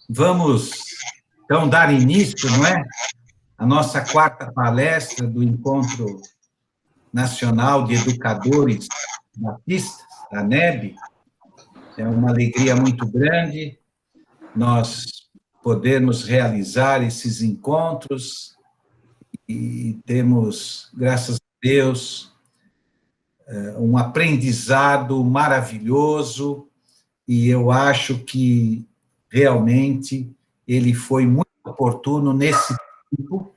Vamos, então, dar início, não é? A nossa quarta palestra do Encontro Nacional de Educadores Batistas, da NEB. É uma alegria muito grande nós podermos realizar esses encontros e temos, graças a Deus, um aprendizado maravilhoso e eu acho que realmente ele foi muito oportuno nesse tempo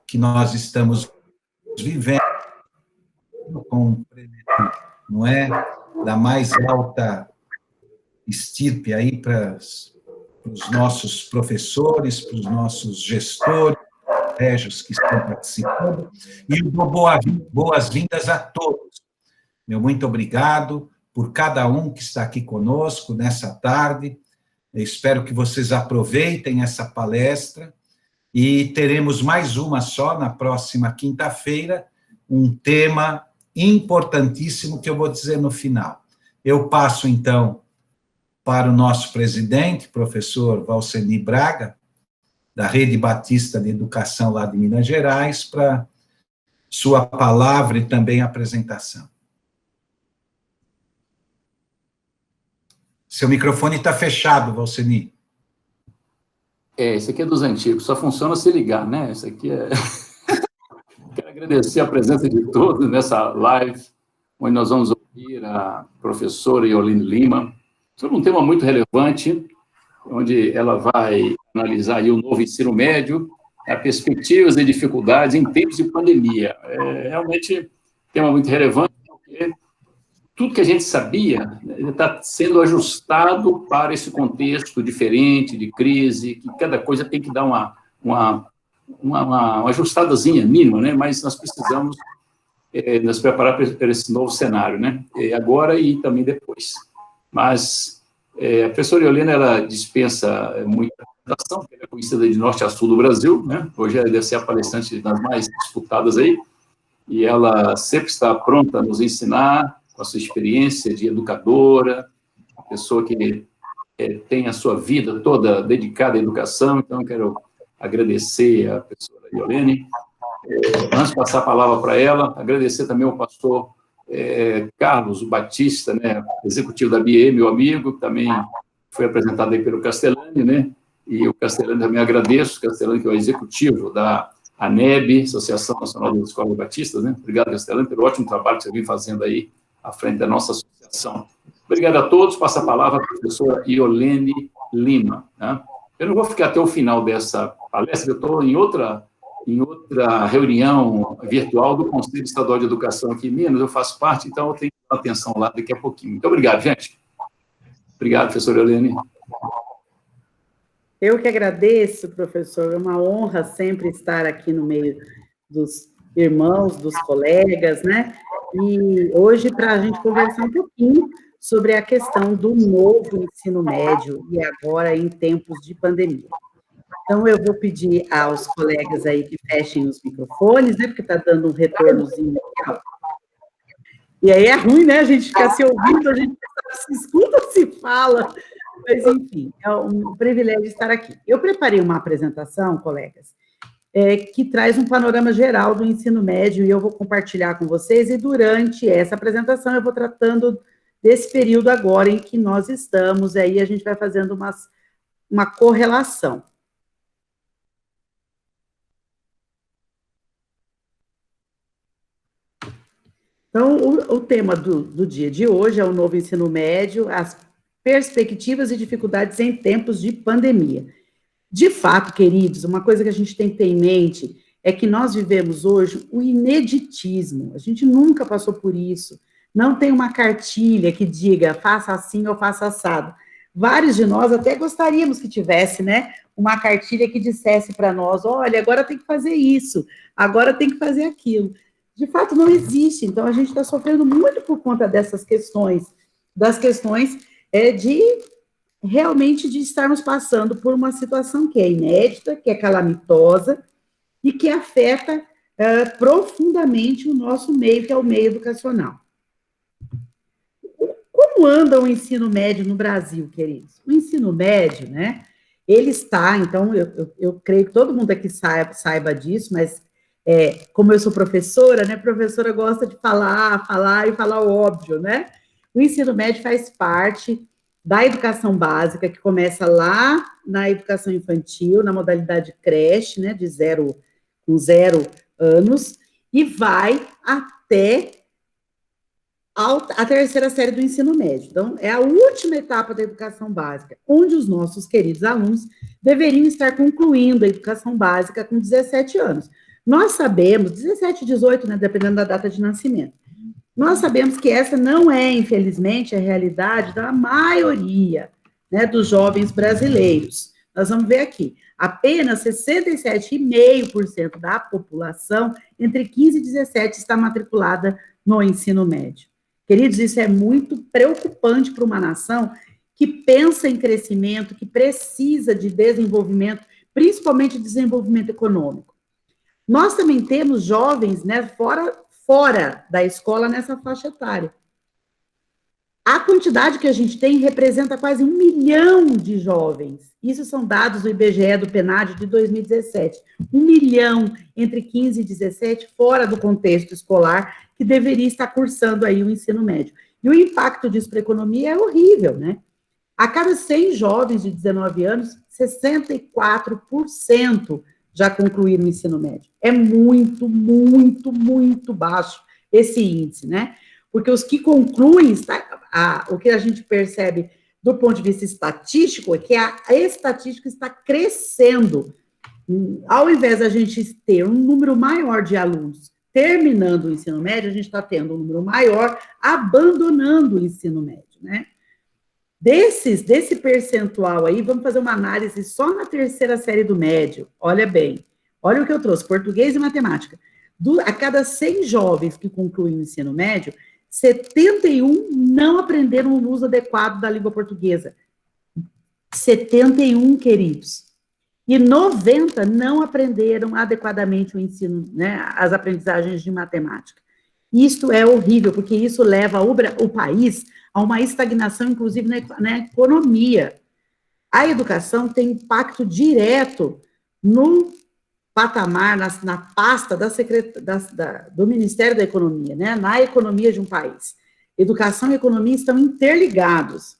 que nós estamos vivendo, com, não é, da mais alta estirpe aí para os nossos professores, para os nossos gestores, colégios que estão participando, e eu dou boas-vindas a todos. Meu muito obrigado por cada um que está aqui conosco nessa tarde. Eu espero que vocês aproveitem essa palestra e teremos mais uma só na próxima quinta-feira, um tema importantíssimo que eu vou dizer no final. Eu passo, então, para o nosso presidente, professor Valceni Braga, da Rede Batista de Educação lá de Minas Gerais, para sua palavra e também apresentação. Seu microfone está fechado, Valceni. Esse aqui é dos antigos, só funciona se ligar, né? Esse aqui é... Quero agradecer a presença de todos nessa live, onde nós vamos ouvir a professora Iolene Lima, sobre um tema muito relevante, onde ela vai analisar aí o novo ensino médio, perspectivas e dificuldades em tempos de pandemia. É realmente um tema muito relevante, porque tudo que a gente sabia está sendo ajustado para esse contexto diferente, de crise, que cada coisa tem que dar uma ajustadazinha mínima, né? Mas nós precisamos nos preparar para esse novo cenário, né? Agora e também depois. Mas a professora Iolene, ela dispensa muita apresentação, ela é conhecida de norte a sul do Brasil, né? Hoje ela deve ser a palestrante das mais disputadas aí, e ela sempre está pronta a nos ensinar, com a sua experiência de educadora, uma pessoa que tem a sua vida toda dedicada à educação, então quero agradecer a professora Iolene. Antes de passar a palavra para ela, agradecer também ao pastor Carlos Batista, né, executivo da BIE, meu amigo, que também foi apresentado aí pelo Castellani, né, e o Castellani também agradeço, o Castellani que é o executivo da ANEB, Associação Nacional das Escolas Batistas, né, obrigado, Castellani, pelo ótimo trabalho que você vem fazendo aí à frente da nossa associação. Obrigado a todos, passo a palavra à professora Iolene Lima. Né? Eu não vou ficar até o final dessa palestra, eu estou em outra reunião virtual do Conselho Estadual de Educação aqui em Minas, eu faço parte, então eu tenho que dar atenção lá daqui a pouquinho. Muito obrigado, gente. Obrigado, professora Iolene. Eu que agradeço, professor, é uma honra sempre estar aqui no meio dos irmãos, dos colegas, né? E hoje, para a gente conversar um pouquinho sobre a questão do novo ensino médio e agora em tempos de pandemia. Então, eu vou pedir aos colegas aí que fechem os microfones, né, porque está dando um retornozinho legal. E aí é ruim, né, a gente ficar se ouvindo, a gente se escuta, se fala, mas, enfim, é um privilégio estar aqui. Eu preparei uma apresentação, colegas, que traz um panorama geral do ensino médio, e eu vou compartilhar com vocês, e durante essa apresentação eu vou tratando desse período agora em que nós estamos, aí a gente vai fazendo uma correlação. Então, o tema do dia de hoje é o novo ensino médio, as perspectivas e dificuldades em tempos de pandemia. De fato, queridos, uma coisa que a gente tem que ter em mente é que nós vivemos hoje o ineditismo, a gente nunca passou por isso, não tem uma cartilha que diga faça assim ou faça assado. Vários de nós até gostaríamos que tivesse, né, uma cartilha que dissesse para nós, olha, agora tem que fazer isso, agora tem que fazer aquilo. De fato, não existe, então a gente está sofrendo muito por conta dessas questões, das questões de realmente de estarmos passando por uma situação que é inédita, que é calamitosa e que afeta profundamente o nosso meio, que é o meio educacional. Como anda o ensino médio no Brasil, queridos? O ensino médio, né, ele está, então, eu creio que todo mundo aqui saiba disso, mas como eu sou professora, né, professora gosta de falar o óbvio, né? O ensino médio faz parte da educação básica, que começa lá na educação infantil, na modalidade creche, né, com 0 anos, e vai até a terceira série do ensino médio. Então, é a última etapa da educação básica, onde os nossos queridos alunos deveriam estar concluindo a educação básica com 17 anos. Nós sabemos, 17, 18, né, dependendo da data de nascimento, nós sabemos que essa não é, infelizmente, a realidade da maioria, né, dos jovens brasileiros. Nós vamos ver aqui, apenas 67,5% da população entre 15 e 17 está matriculada no ensino médio. Queridos, isso é muito preocupante para uma nação que pensa em crescimento, que precisa de desenvolvimento, principalmente desenvolvimento econômico. Nós também temos jovens, né, fora da escola nessa faixa etária. A quantidade que a gente tem representa quase 1 milhão de jovens. Isso são dados do IBGE, do PNAD, de 2017. 1 milhão entre 15 e 17 fora do contexto escolar, que deveria estar cursando aí o ensino médio. E o impacto disso para a economia é horrível, né? A cada 100 jovens de 19 anos, 64% já concluíram o ensino médio. É muito, muito, muito baixo esse índice, né? Porque os que concluem, o que a gente percebe do ponto de vista estatístico é que a estatística está crescendo. Ao invés da gente ter um número maior de alunos terminando o ensino médio, a gente está tendo um número maior abandonando o ensino médio, né? Desse percentual aí, vamos fazer uma análise só na terceira série do médio. Olha bem, olha o que eu trouxe, português e matemática. A cada 100 jovens que concluem o ensino médio, 71 não aprenderam o uso adequado da língua portuguesa. 71, queridos. E 90 não aprenderam adequadamente o ensino, né, as aprendizagens de matemática. Isso é horrível, porque isso leva o país a uma estagnação, inclusive, na economia. A educação tem impacto direto no patamar, na pasta do Ministério da Economia, né, na economia de um país. Educação e economia estão interligados.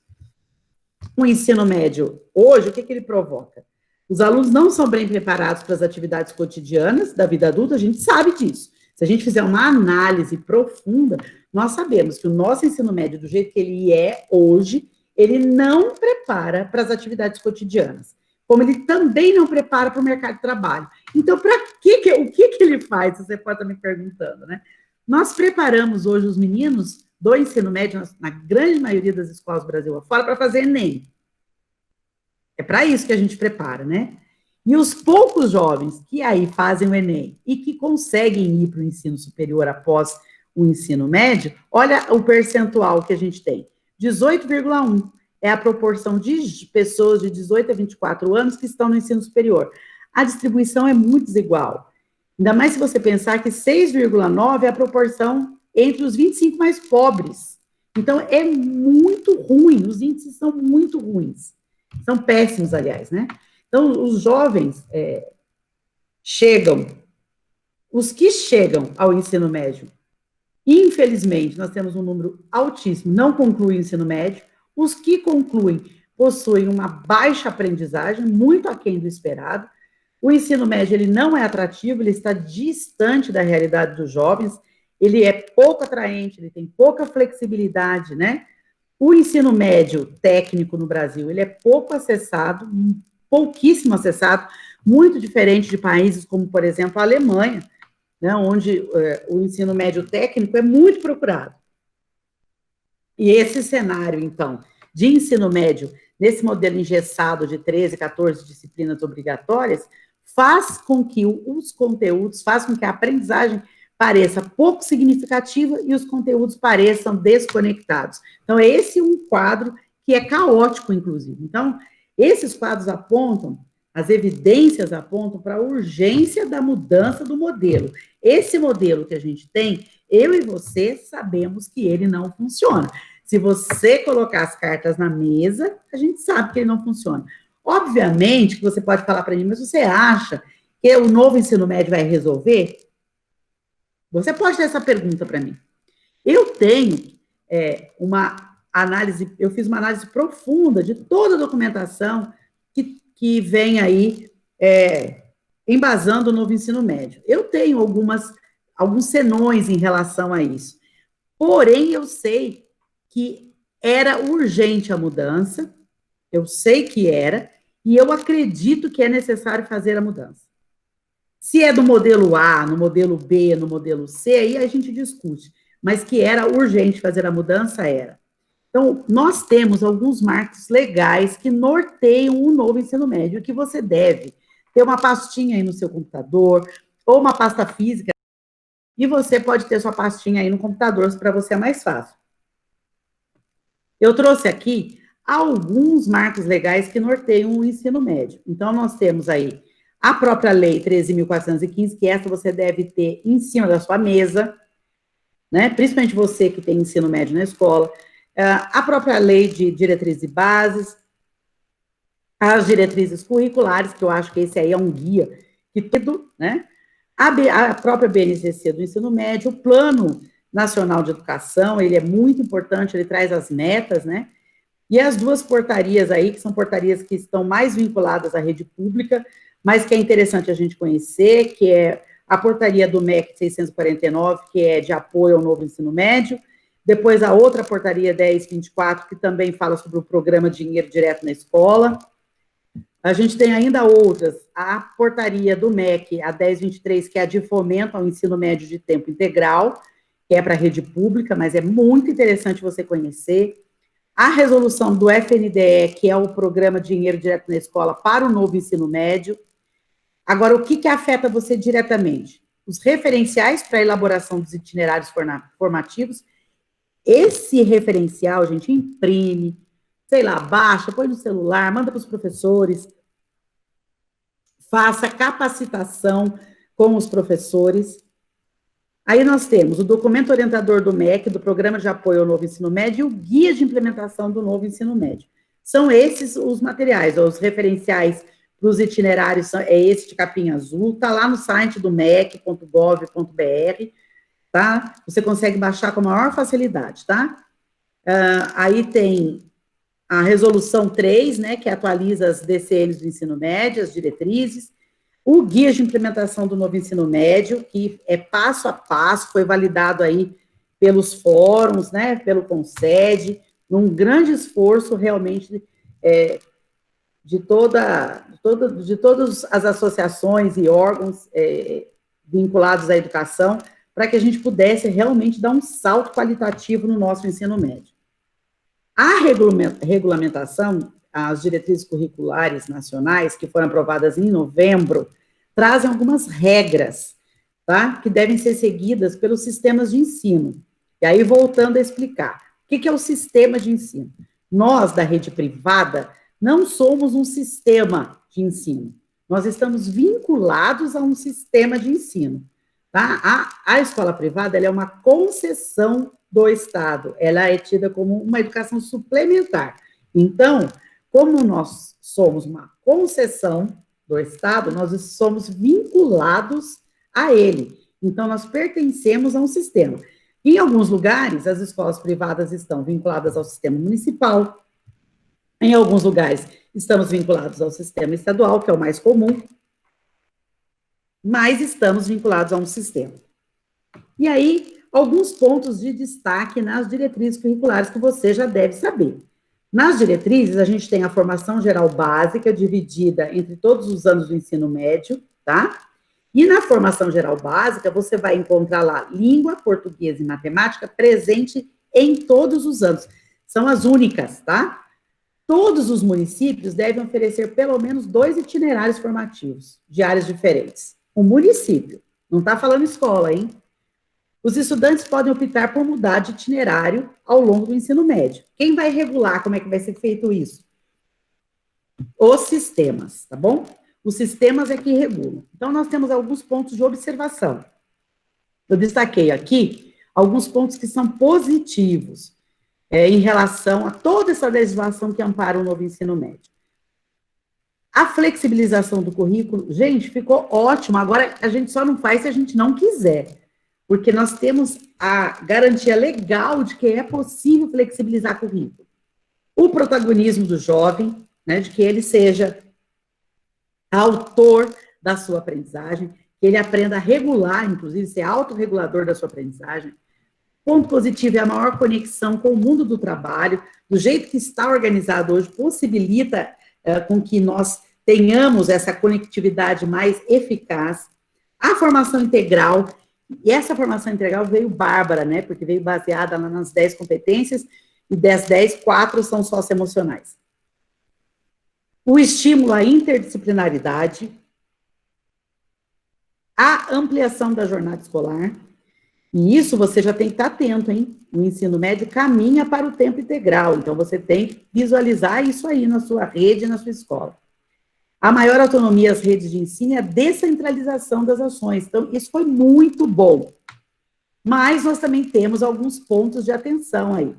O ensino médio, hoje, o que ele provoca? Os alunos não são bem preparados para as atividades cotidianas da vida adulta, a gente sabe disso. Se a gente fizer uma análise profunda, nós sabemos que o nosso ensino médio, do jeito que ele é hoje, ele não prepara para as atividades cotidianas, como ele também não prepara para o mercado de trabalho. Então, o que ele faz? Você pode estar me perguntando, né? Nós preparamos hoje os meninos do ensino médio, na grande maioria das escolas do Brasil afora, para fazer Enem. É para isso que a gente prepara, né? E os poucos jovens que aí fazem o Enem e que conseguem ir para o ensino superior após o ensino médio, olha o percentual que a gente tem. 18,1 é a proporção de pessoas de 18 a 24 anos que estão no ensino superior. A distribuição é muito desigual. Ainda mais se você pensar que 6,9 é a proporção entre os 25 mais pobres. Então, é muito ruim, os índices são muito ruins. São péssimos, aliás, né? Então, os jovens os que chegam ao ensino médio, infelizmente, nós temos um número altíssimo, não concluem o ensino médio. Os que concluem possuem uma baixa aprendizagem, muito aquém do esperado. O ensino médio, ele não é atrativo, ele está distante da realidade dos jovens, ele é pouco atraente, ele tem pouca flexibilidade, né? O ensino médio técnico no Brasil, ele é pouco acessado, pouquíssimo acessado, muito diferente de países como, por exemplo, a Alemanha, né, onde o ensino médio técnico é muito procurado. E esse cenário, então, de ensino médio, nesse modelo engessado de 13, 14 disciplinas obrigatórias, faz com que os conteúdos, faz com que a aprendizagem pareça pouco significativa e os conteúdos pareçam desconectados. Então, é esse um quadro que é caótico, inclusive. Então, esses quadros apontam, as evidências apontam para a urgência da mudança do modelo. Esse modelo que a gente tem, eu e você sabemos que ele não funciona. Se você colocar as cartas na mesa, a gente sabe que ele não funciona. Obviamente que você pode falar para mim, mas você acha que o novo ensino médio vai resolver? Você pode ter essa pergunta para mim. Eu tenho eu fiz uma análise profunda de toda a documentação que vem aí embasando o novo ensino médio. Eu tenho alguns senões em relação a isso. Porém, eu sei que era urgente a mudança, eu sei que era, e eu acredito que é necessário fazer a mudança. Se é do modelo A, no modelo B, no modelo C, aí a gente discute, mas que era urgente fazer a mudança, era. Então, nós temos alguns marcos legais que norteiam o novo ensino médio, que você deve ter uma pastinha aí no seu computador, ou uma pasta física, e você pode ter sua pastinha aí no computador, para você é mais fácil. Eu trouxe aqui alguns marcos legais que norteiam o ensino médio. Então, nós temos aí a própria Lei 13.415, que essa você deve ter em cima da sua mesa, né? Principalmente você que tem ensino médio na escola. A própria Lei de Diretrizes e Bases, as diretrizes curriculares, que eu acho que esse aí é um guia, que tudo, né? A própria BNCC do ensino médio, o Plano Nacional de Educação, ele é muito importante, ele traz as metas, né? E as duas portarias aí, que são portarias que estão mais vinculadas à rede pública, mas que é interessante a gente conhecer, que é a portaria do MEC 649, que é de apoio ao novo ensino médio, depois a outra portaria 1024, que também fala sobre o programa Dinheiro Direto na Escola. A gente tem ainda outras, a portaria do MEC, a 1023, que é a de fomento ao ensino médio de tempo integral, que é para a rede pública, mas é muito interessante você conhecer. A resolução do FNDE, que é o programa Dinheiro Direto na Escola para o novo ensino médio. Agora, o que afeta você diretamente? Os referenciais para a elaboração dos itinerários formativos. Esse referencial, a gente imprime, sei lá, baixa, põe no celular, manda para os professores, faça capacitação com os professores. Aí nós temos o documento orientador do MEC, do Programa de Apoio ao Novo Ensino Médio, e o Guia de Implementação do Novo Ensino Médio. São esses os materiais, os referenciais para os itinerários, é esse de capinha azul, está lá no site do mec.gov.br, tá? Você consegue baixar com a maior facilidade, tá? Aí tem a resolução 3, né, que atualiza as DCNs do ensino médio, as diretrizes, o guia de implementação do novo ensino médio, que é passo a passo, foi validado aí pelos fóruns, né, pelo CONSED, num grande esforço realmente de todas as associações e órgãos vinculados à educação, para que a gente pudesse realmente dar um salto qualitativo no nosso ensino médio. A regulamentação, as diretrizes curriculares nacionais, que foram aprovadas em novembro, trazem algumas regras, tá? Que devem ser seguidas pelos sistemas de ensino. E aí, voltando a explicar, o que é o sistema de ensino? Nós, da rede privada, não somos um sistema de ensino. Nós estamos vinculados a um sistema de ensino, tá? A escola privada, ela é uma concessão do Estado. Ela é tida como uma educação suplementar. Então, como nós somos uma concessão do Estado, nós somos vinculados a ele. Então, nós pertencemos a um sistema. Em alguns lugares, as escolas privadas estão vinculadas ao sistema municipal. Em alguns lugares, estamos vinculados ao sistema estadual, que é o mais comum. Mas estamos vinculados a um sistema. E aí, alguns pontos de destaque nas diretrizes curriculares que você já deve saber. Nas diretrizes, a gente tem a formação geral básica, dividida entre todos os anos do ensino médio, tá? E na formação geral básica, você vai encontrar lá língua, português e matemática presente em todos os anos. São as únicas, tá? Todos os municípios devem oferecer pelo menos 2 itinerários formativos de áreas diferentes. O município, não está falando escola, hein? Os estudantes podem optar por mudar de itinerário ao longo do ensino médio. Quem vai regular como é que vai ser feito isso? Os sistemas, tá bom? Os sistemas é que regulam. Então, nós temos alguns pontos de observação. Eu destaquei aqui alguns pontos que são positivos em relação a toda essa legislação que ampara o novo ensino médio. A flexibilização do currículo, gente, ficou ótimo. Agora, a gente só não faz se a gente não quiser, porque nós temos a garantia legal de que é possível flexibilizar currículo. O protagonismo do jovem, né, de que ele seja autor da sua aprendizagem, que ele aprenda a regular, inclusive, ser autorregulador da sua aprendizagem. Ponto positivo é a maior conexão com o mundo do trabalho, do jeito que está organizado hoje, possibilita com que nós tenhamos essa conectividade mais eficaz. A formação integral, e essa formação integral veio bárbara, né, porque veio baseada lá nas 10 competências, e das 10, 4 são socioemocionais. O estímulo à interdisciplinaridade, a ampliação da jornada escolar, e isso você já tem que estar atento, hein? O ensino médio caminha para o tempo integral, então você tem que visualizar isso aí na sua rede, na sua escola. A maior autonomia às redes de ensino e a descentralização das ações, então isso foi muito bom. Mas nós também temos alguns pontos de atenção aí.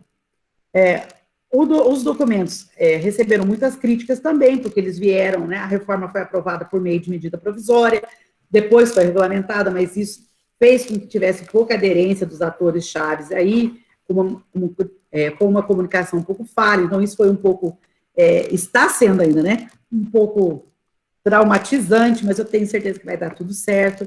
Os documentos receberam muitas críticas também, porque eles vieram, né? A reforma foi aprovada por meio de medida provisória, depois foi regulamentada, mas isso fez com que tivesse pouca aderência dos atores chaves aí, com uma comunicação um pouco falha, então isso foi um pouco, está sendo ainda, né, um pouco traumatizante, mas eu tenho certeza que vai dar tudo certo.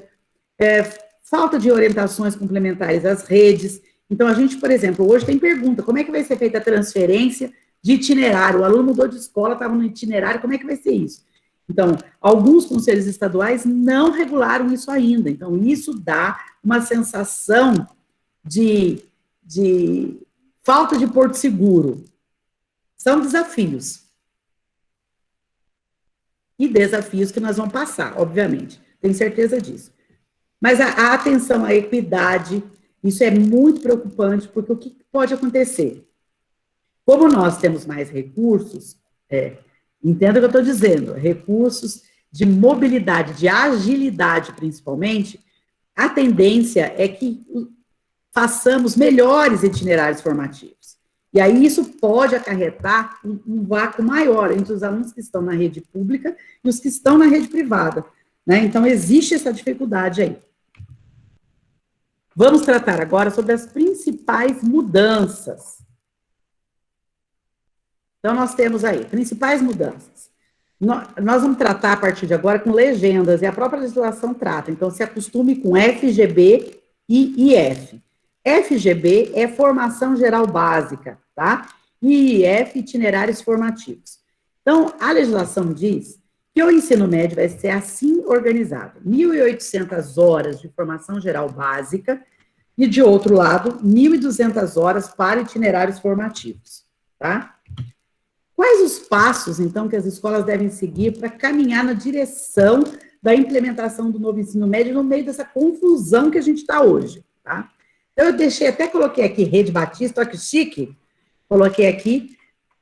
Falta de orientações complementares às redes, então a gente, por exemplo, hoje tem pergunta, como é que vai ser feita a transferência de itinerário? O aluno mudou de escola, estava no itinerário, como é que vai ser isso? Então, alguns conselhos estaduais não regularam isso ainda. Então, isso dá uma sensação de falta de porto seguro. São desafios. E desafios que nós vamos passar, obviamente. Tenho certeza disso. Mas a atenção à equidade, isso é muito preocupante, porque o que pode acontecer? Como nós temos mais recursos, entenda o que eu estou dizendo, recursos de mobilidade, de agilidade, principalmente, a tendência é que façamos melhores itinerários formativos. E aí isso pode acarretar um vácuo maior entre os alunos que estão na rede pública e os que estão na rede privada, né? Então, existe essa dificuldade aí. Vamos tratar agora sobre as principais mudanças. Então, nós temos aí, principais mudanças. Nós vamos tratar, a partir de agora, com legendas, e a própria legislação trata. Então, se acostume com FGB e IF. FGB é formação geral básica, tá? E IF, itinerários formativos. Então, a legislação diz que o ensino médio vai ser assim organizado. 1.800 horas de formação geral básica e, de outro lado, 1.200 horas para itinerários formativos, tá? Quais os passos, então, que as escolas devem seguir para caminhar na direção da implementação do novo ensino médio no meio dessa confusão que a gente está hoje, tá? Então, eu até coloquei aqui Rede Batista, olha que chique, coloquei aqui,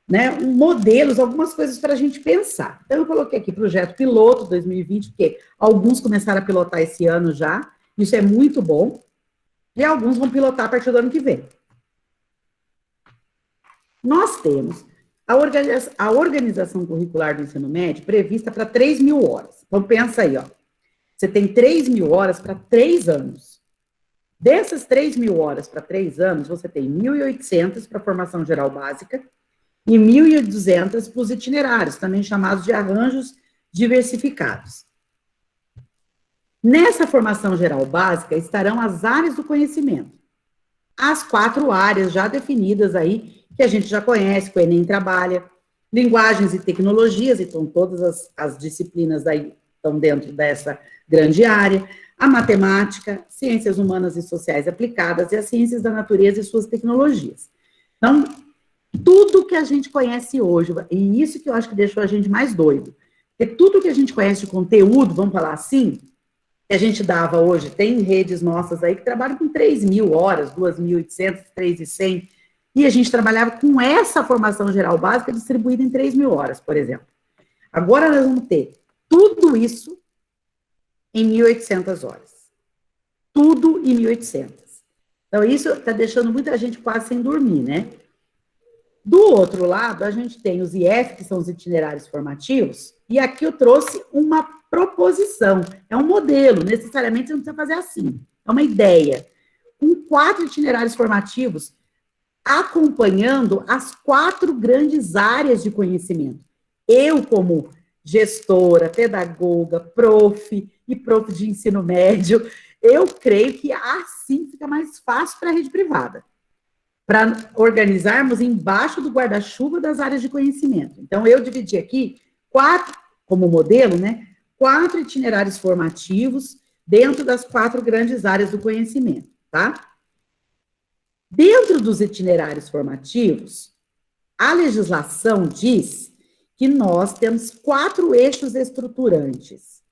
né, modelos, algumas coisas para a gente pensar. Então, eu coloquei aqui projeto piloto 2020, porque alguns começaram a pilotar esse ano já, isso é muito bom, e alguns vão pilotar a partir do ano que vem. Nós temos a organização curricular do ensino médio prevista para 3.000 horas. Então, pensa aí, ó. Você tem 3.000 horas para 3 anos. Dessas 3.000 horas para 3 anos, você tem 1.800 para formação geral básica e 1.200 para os itinerários, também chamados de arranjos diversificados. Nessa formação geral básica estarão as áreas do conhecimento. As 4 áreas já definidas aí, que a gente já conhece, que o Enem trabalha, linguagens e tecnologias, então todas as disciplinas aí estão dentro dessa grande área, a matemática, ciências humanas e sociais aplicadas e as ciências da natureza e suas tecnologias. Então, tudo que a gente conhece hoje, e isso que eu acho que deixou a gente mais doido, porque tudo que a gente conhece de conteúdo, vamos falar assim, que a gente dava hoje, tem redes nossas aí que trabalham com 3.000 horas, 2.800, 3.100, e a gente trabalhava com essa formação geral básica distribuída em 3.000 horas, por exemplo. Agora nós vamos ter tudo isso em 1.800 horas. Tudo em 1.800. Então, isso está deixando muita gente quase sem dormir, né? Do outro lado, a gente tem os IF, que são os itinerários formativos, e aqui eu trouxe uma proposição, é um modelo, necessariamente você não precisa fazer assim, é uma ideia, com 4 itinerários formativos, acompanhando as 4 grandes áreas de conhecimento. Eu, como gestora, pedagoga, prof de ensino médio, eu creio que assim fica mais fácil para a rede privada, para organizarmos embaixo do guarda-chuva das áreas de conhecimento. Então, eu dividi aqui 4, como modelo, né, 4 itinerários formativos dentro das 4 grandes áreas do conhecimento, tá? Dentro dos itinerários formativos, a legislação diz que nós temos 4 eixos estruturantes.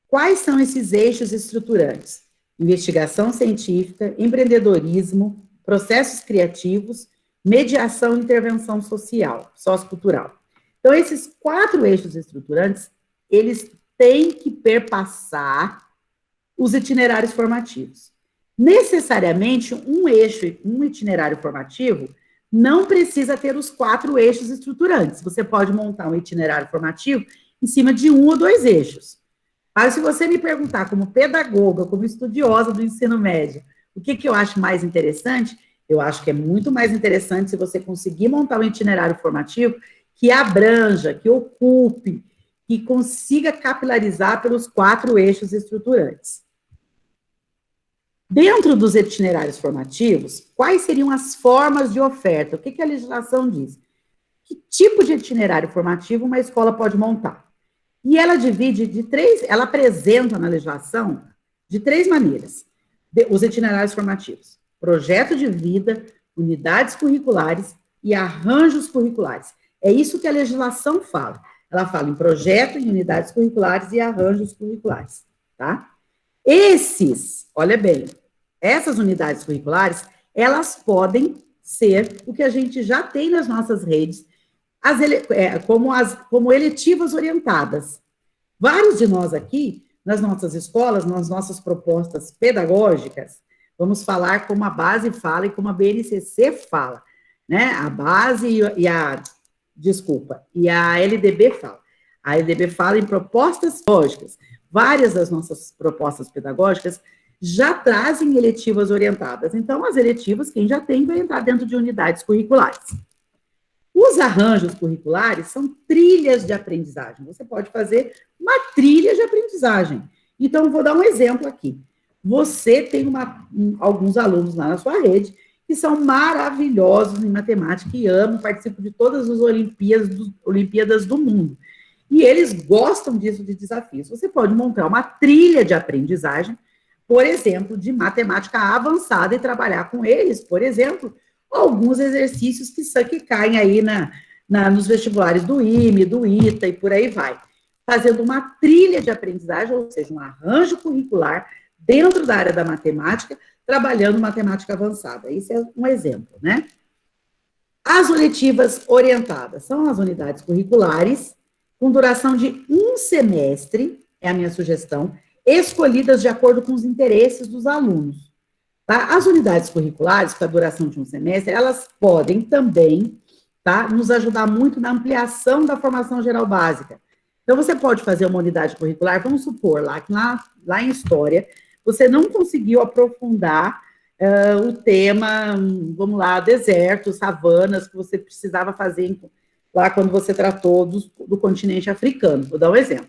Quais são esses eixos estruturantes? Investigação científica, empreendedorismo, processos criativos, mediação e intervenção social, sociocultural. Então, esses 4 eixos estruturantes, eles têm que perpassar os itinerários formativos. Necessariamente, um itinerário formativo não precisa ter os 4 eixos estruturantes. Você pode montar um itinerário formativo em cima de 1 ou 2 eixos. Mas se você me perguntar, como pedagoga, como estudiosa do ensino médio, o que eu acho mais interessante? Eu acho que é muito mais interessante se você conseguir montar um itinerário formativo que abranja, que ocupe, que consiga capilarizar pelos 4 eixos estruturantes. Dentro dos itinerários formativos, quais seriam as formas de oferta? O que a legislação diz? Que tipo de itinerário formativo uma escola pode montar? E ela divide ela apresenta na legislação de 3 maneiras os itinerários formativos: projeto de vida, unidades curriculares e arranjos curriculares. É isso que a legislação fala. Ela fala em projeto, em unidades curriculares e arranjos curriculares, tá? Olha bem, essas unidades curriculares, elas podem ser o que a gente já tem nas nossas redes, como eletivas orientadas. Vários de nós aqui, nas nossas escolas, nas nossas propostas pedagógicas, vamos falar como a base fala e como a BNCC fala, né? A base e a LDB fala. A LDB fala em propostas pedagógicas. Várias das nossas propostas pedagógicas já trazem eletivas orientadas. Então, as eletivas, quem já tem, vai entrar dentro de unidades curriculares. Os arranjos curriculares são trilhas de aprendizagem. Você pode fazer uma trilha de aprendizagem. Então, vou dar um exemplo aqui. Você tem alguns alunos lá na sua rede que são maravilhosos em matemática e amam, participam de todas as Olimpíadas do mundo. E eles gostam disso, de desafios. Você pode montar uma trilha de aprendizagem, por exemplo, de matemática avançada e trabalhar com eles, por exemplo, alguns exercícios que caem aí nos vestibulares do IME, do ITA e por aí vai. Fazendo uma trilha de aprendizagem, ou seja, um arranjo curricular dentro da área da matemática, trabalhando matemática avançada. Isso é um exemplo, né? As eletivas orientadas são as unidades curriculares, com duração de 1 semestre, é a minha sugestão, escolhidas de acordo com os interesses dos alunos. Tá? As unidades curriculares, com a duração de 1 semestre, elas podem também, tá, nos ajudar muito na ampliação da formação geral básica. Então, você pode fazer uma unidade curricular, vamos supor, lá em História, você não conseguiu aprofundar o tema, vamos lá, desertos, savanas, que você precisava fazer lá quando você tratou do continente africano. Vou dar um exemplo.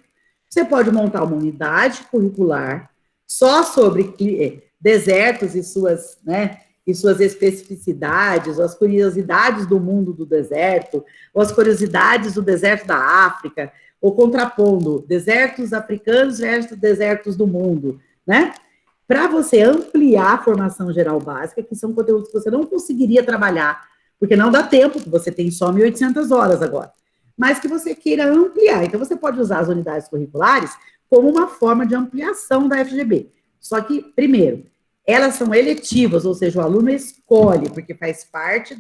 Você pode montar uma unidade curricular só sobre desertos e suas especificidades, ou as curiosidades do mundo do deserto, ou as curiosidades do deserto da África, ou contrapondo desertos africanos versus desertos do mundo, né? Para você ampliar a formação geral básica, que são conteúdos que você não conseguiria trabalhar, porque não dá tempo, você tem só 1.800 horas agora, mas que você queira ampliar. Então, você pode usar as unidades curriculares como uma forma de ampliação da FGB. Só que, primeiro, elas são eletivas, ou seja, o aluno escolhe, porque faz parte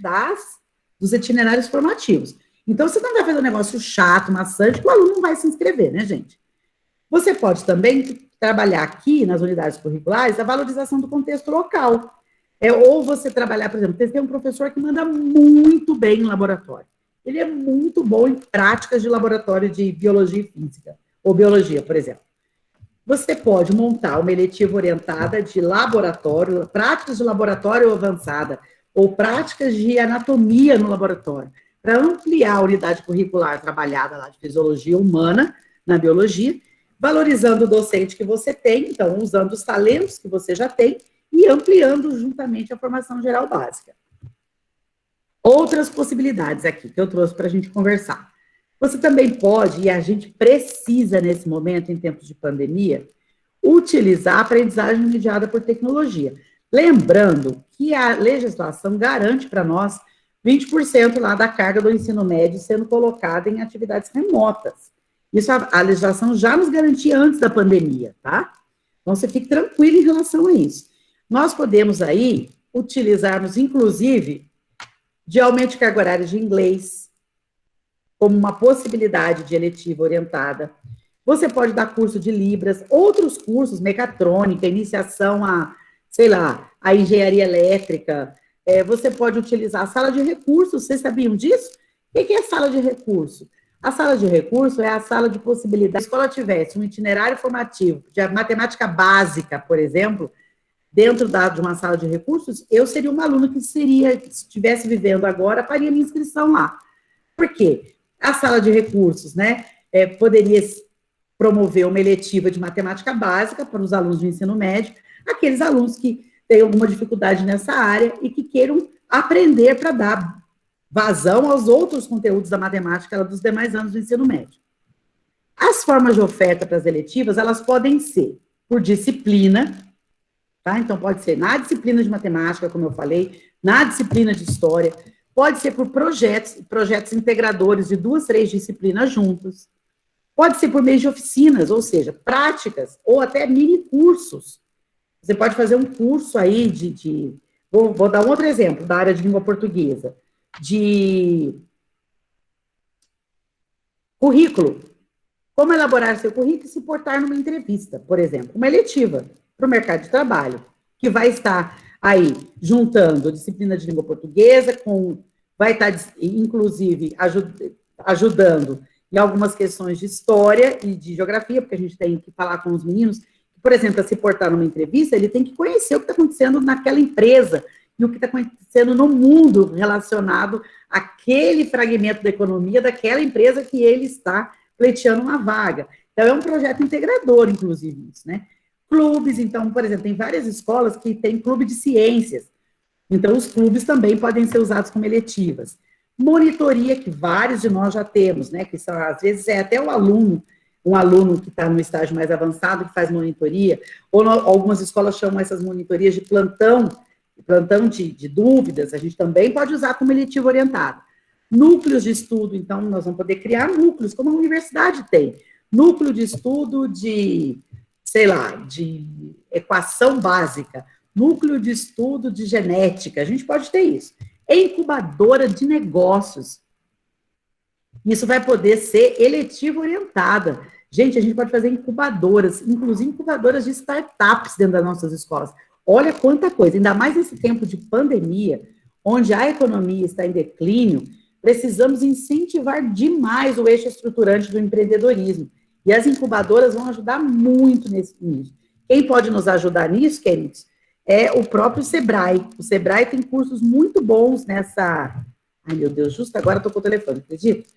dos itinerários formativos. Então, você não vai fazer um negócio chato, maçante, que o aluno não vai se inscrever, né, gente? Você pode também trabalhar aqui, nas unidades curriculares, a valorização do contexto local. Ou você trabalhar, por exemplo, você tem um professor que manda muito bem em laboratório. Ele é muito bom em práticas de laboratório de biologia e física, ou biologia, por exemplo. Você pode montar uma eletiva orientada de laboratório, práticas de laboratório avançada, ou práticas de anatomia no laboratório, para ampliar a unidade curricular trabalhada lá de fisiologia humana na biologia, valorizando o docente que você tem, então, usando os talentos que você já tem e ampliando juntamente a formação geral básica. Outras possibilidades aqui que eu trouxe para a gente conversar. Você também pode, e a gente precisa nesse momento, em tempos de pandemia, utilizar a aprendizagem mediada por tecnologia. Lembrando que a legislação garante para nós 20% lá da carga do ensino médio sendo colocada em atividades remotas. Isso a legislação já nos garantia antes da pandemia, tá? Então, você fique tranquilo em relação a isso. Nós podemos aí utilizarmos, inclusive, de aumento de carga horária de inglês, como uma possibilidade de eletiva orientada. Você pode dar curso de Libras, outros cursos, mecatrônica, iniciação a, sei lá, a engenharia elétrica. Você pode utilizar a sala de recursos, vocês sabiam disso? O que é a sala de recurso? A sala de recurso é a sala de possibilidades. Se a escola tivesse um itinerário formativo de matemática básica, por exemplo, dentro de uma sala de recursos, eu seria uma aluna que se estivesse vivendo agora, faria minha inscrição lá. Por quê? A sala de recursos, né, poderia promover uma eletiva de matemática básica para os alunos do ensino médio, aqueles alunos que têm alguma dificuldade nessa área e que queiram aprender para dar vazão aos outros conteúdos da matemática dos demais anos do ensino médio. As formas de oferta para as eletivas, elas podem ser por disciplina, tá? Então, pode ser na disciplina de matemática, como eu falei, na disciplina de história, pode ser por projetos integradores de 2, 3 disciplinas juntos, pode ser por meio de oficinas, ou seja, práticas, ou até mini cursos. Você pode fazer um curso aí vou dar um outro exemplo da área de língua portuguesa, de currículo. Como elaborar seu currículo e se portar numa entrevista, por exemplo, uma eletiva para o mercado de trabalho, que vai estar aí juntando disciplina de língua portuguesa, vai estar, inclusive, ajudando em algumas questões de história e de geografia, porque a gente tem que falar com os meninos, por exemplo, a se portar numa entrevista, ele tem que conhecer o que está acontecendo naquela empresa e o que está acontecendo no mundo relacionado àquele fragmento da economia daquela empresa que ele está pleiteando uma vaga. Então, é um projeto integrador, inclusive, isso, né? Clubes, então, por exemplo, tem várias escolas que têm clube de ciências. Então, os clubes também podem ser usados como eletivas. Monitoria, que vários de nós já temos, né? Que são, às vezes, é até um aluno que está no estágio mais avançado que faz monitoria, ou algumas escolas chamam essas monitorias de plantão de dúvidas, a gente também pode usar como eletiva orientada. Núcleos de estudo, então, nós vamos poder criar núcleos, como a universidade tem. Núcleo de estudo de, sei lá, de equação básica, núcleo de estudo de genética, a gente pode ter isso. Incubadora de negócios. Isso vai poder ser eletiva orientada. Gente, a gente pode fazer incubadoras, inclusive incubadoras de startups dentro das nossas escolas. Olha quanta coisa, ainda mais nesse tempo de pandemia, onde a economia está em declínio, precisamos incentivar demais o eixo estruturante do empreendedorismo. E as incubadoras vão ajudar muito nisso. Quem pode nos ajudar nisso, queridos, é o próprio Sebrae. O Sebrae tem cursos muito bons nessa... Ai, meu Deus, justo agora estou com o telefone, acredita?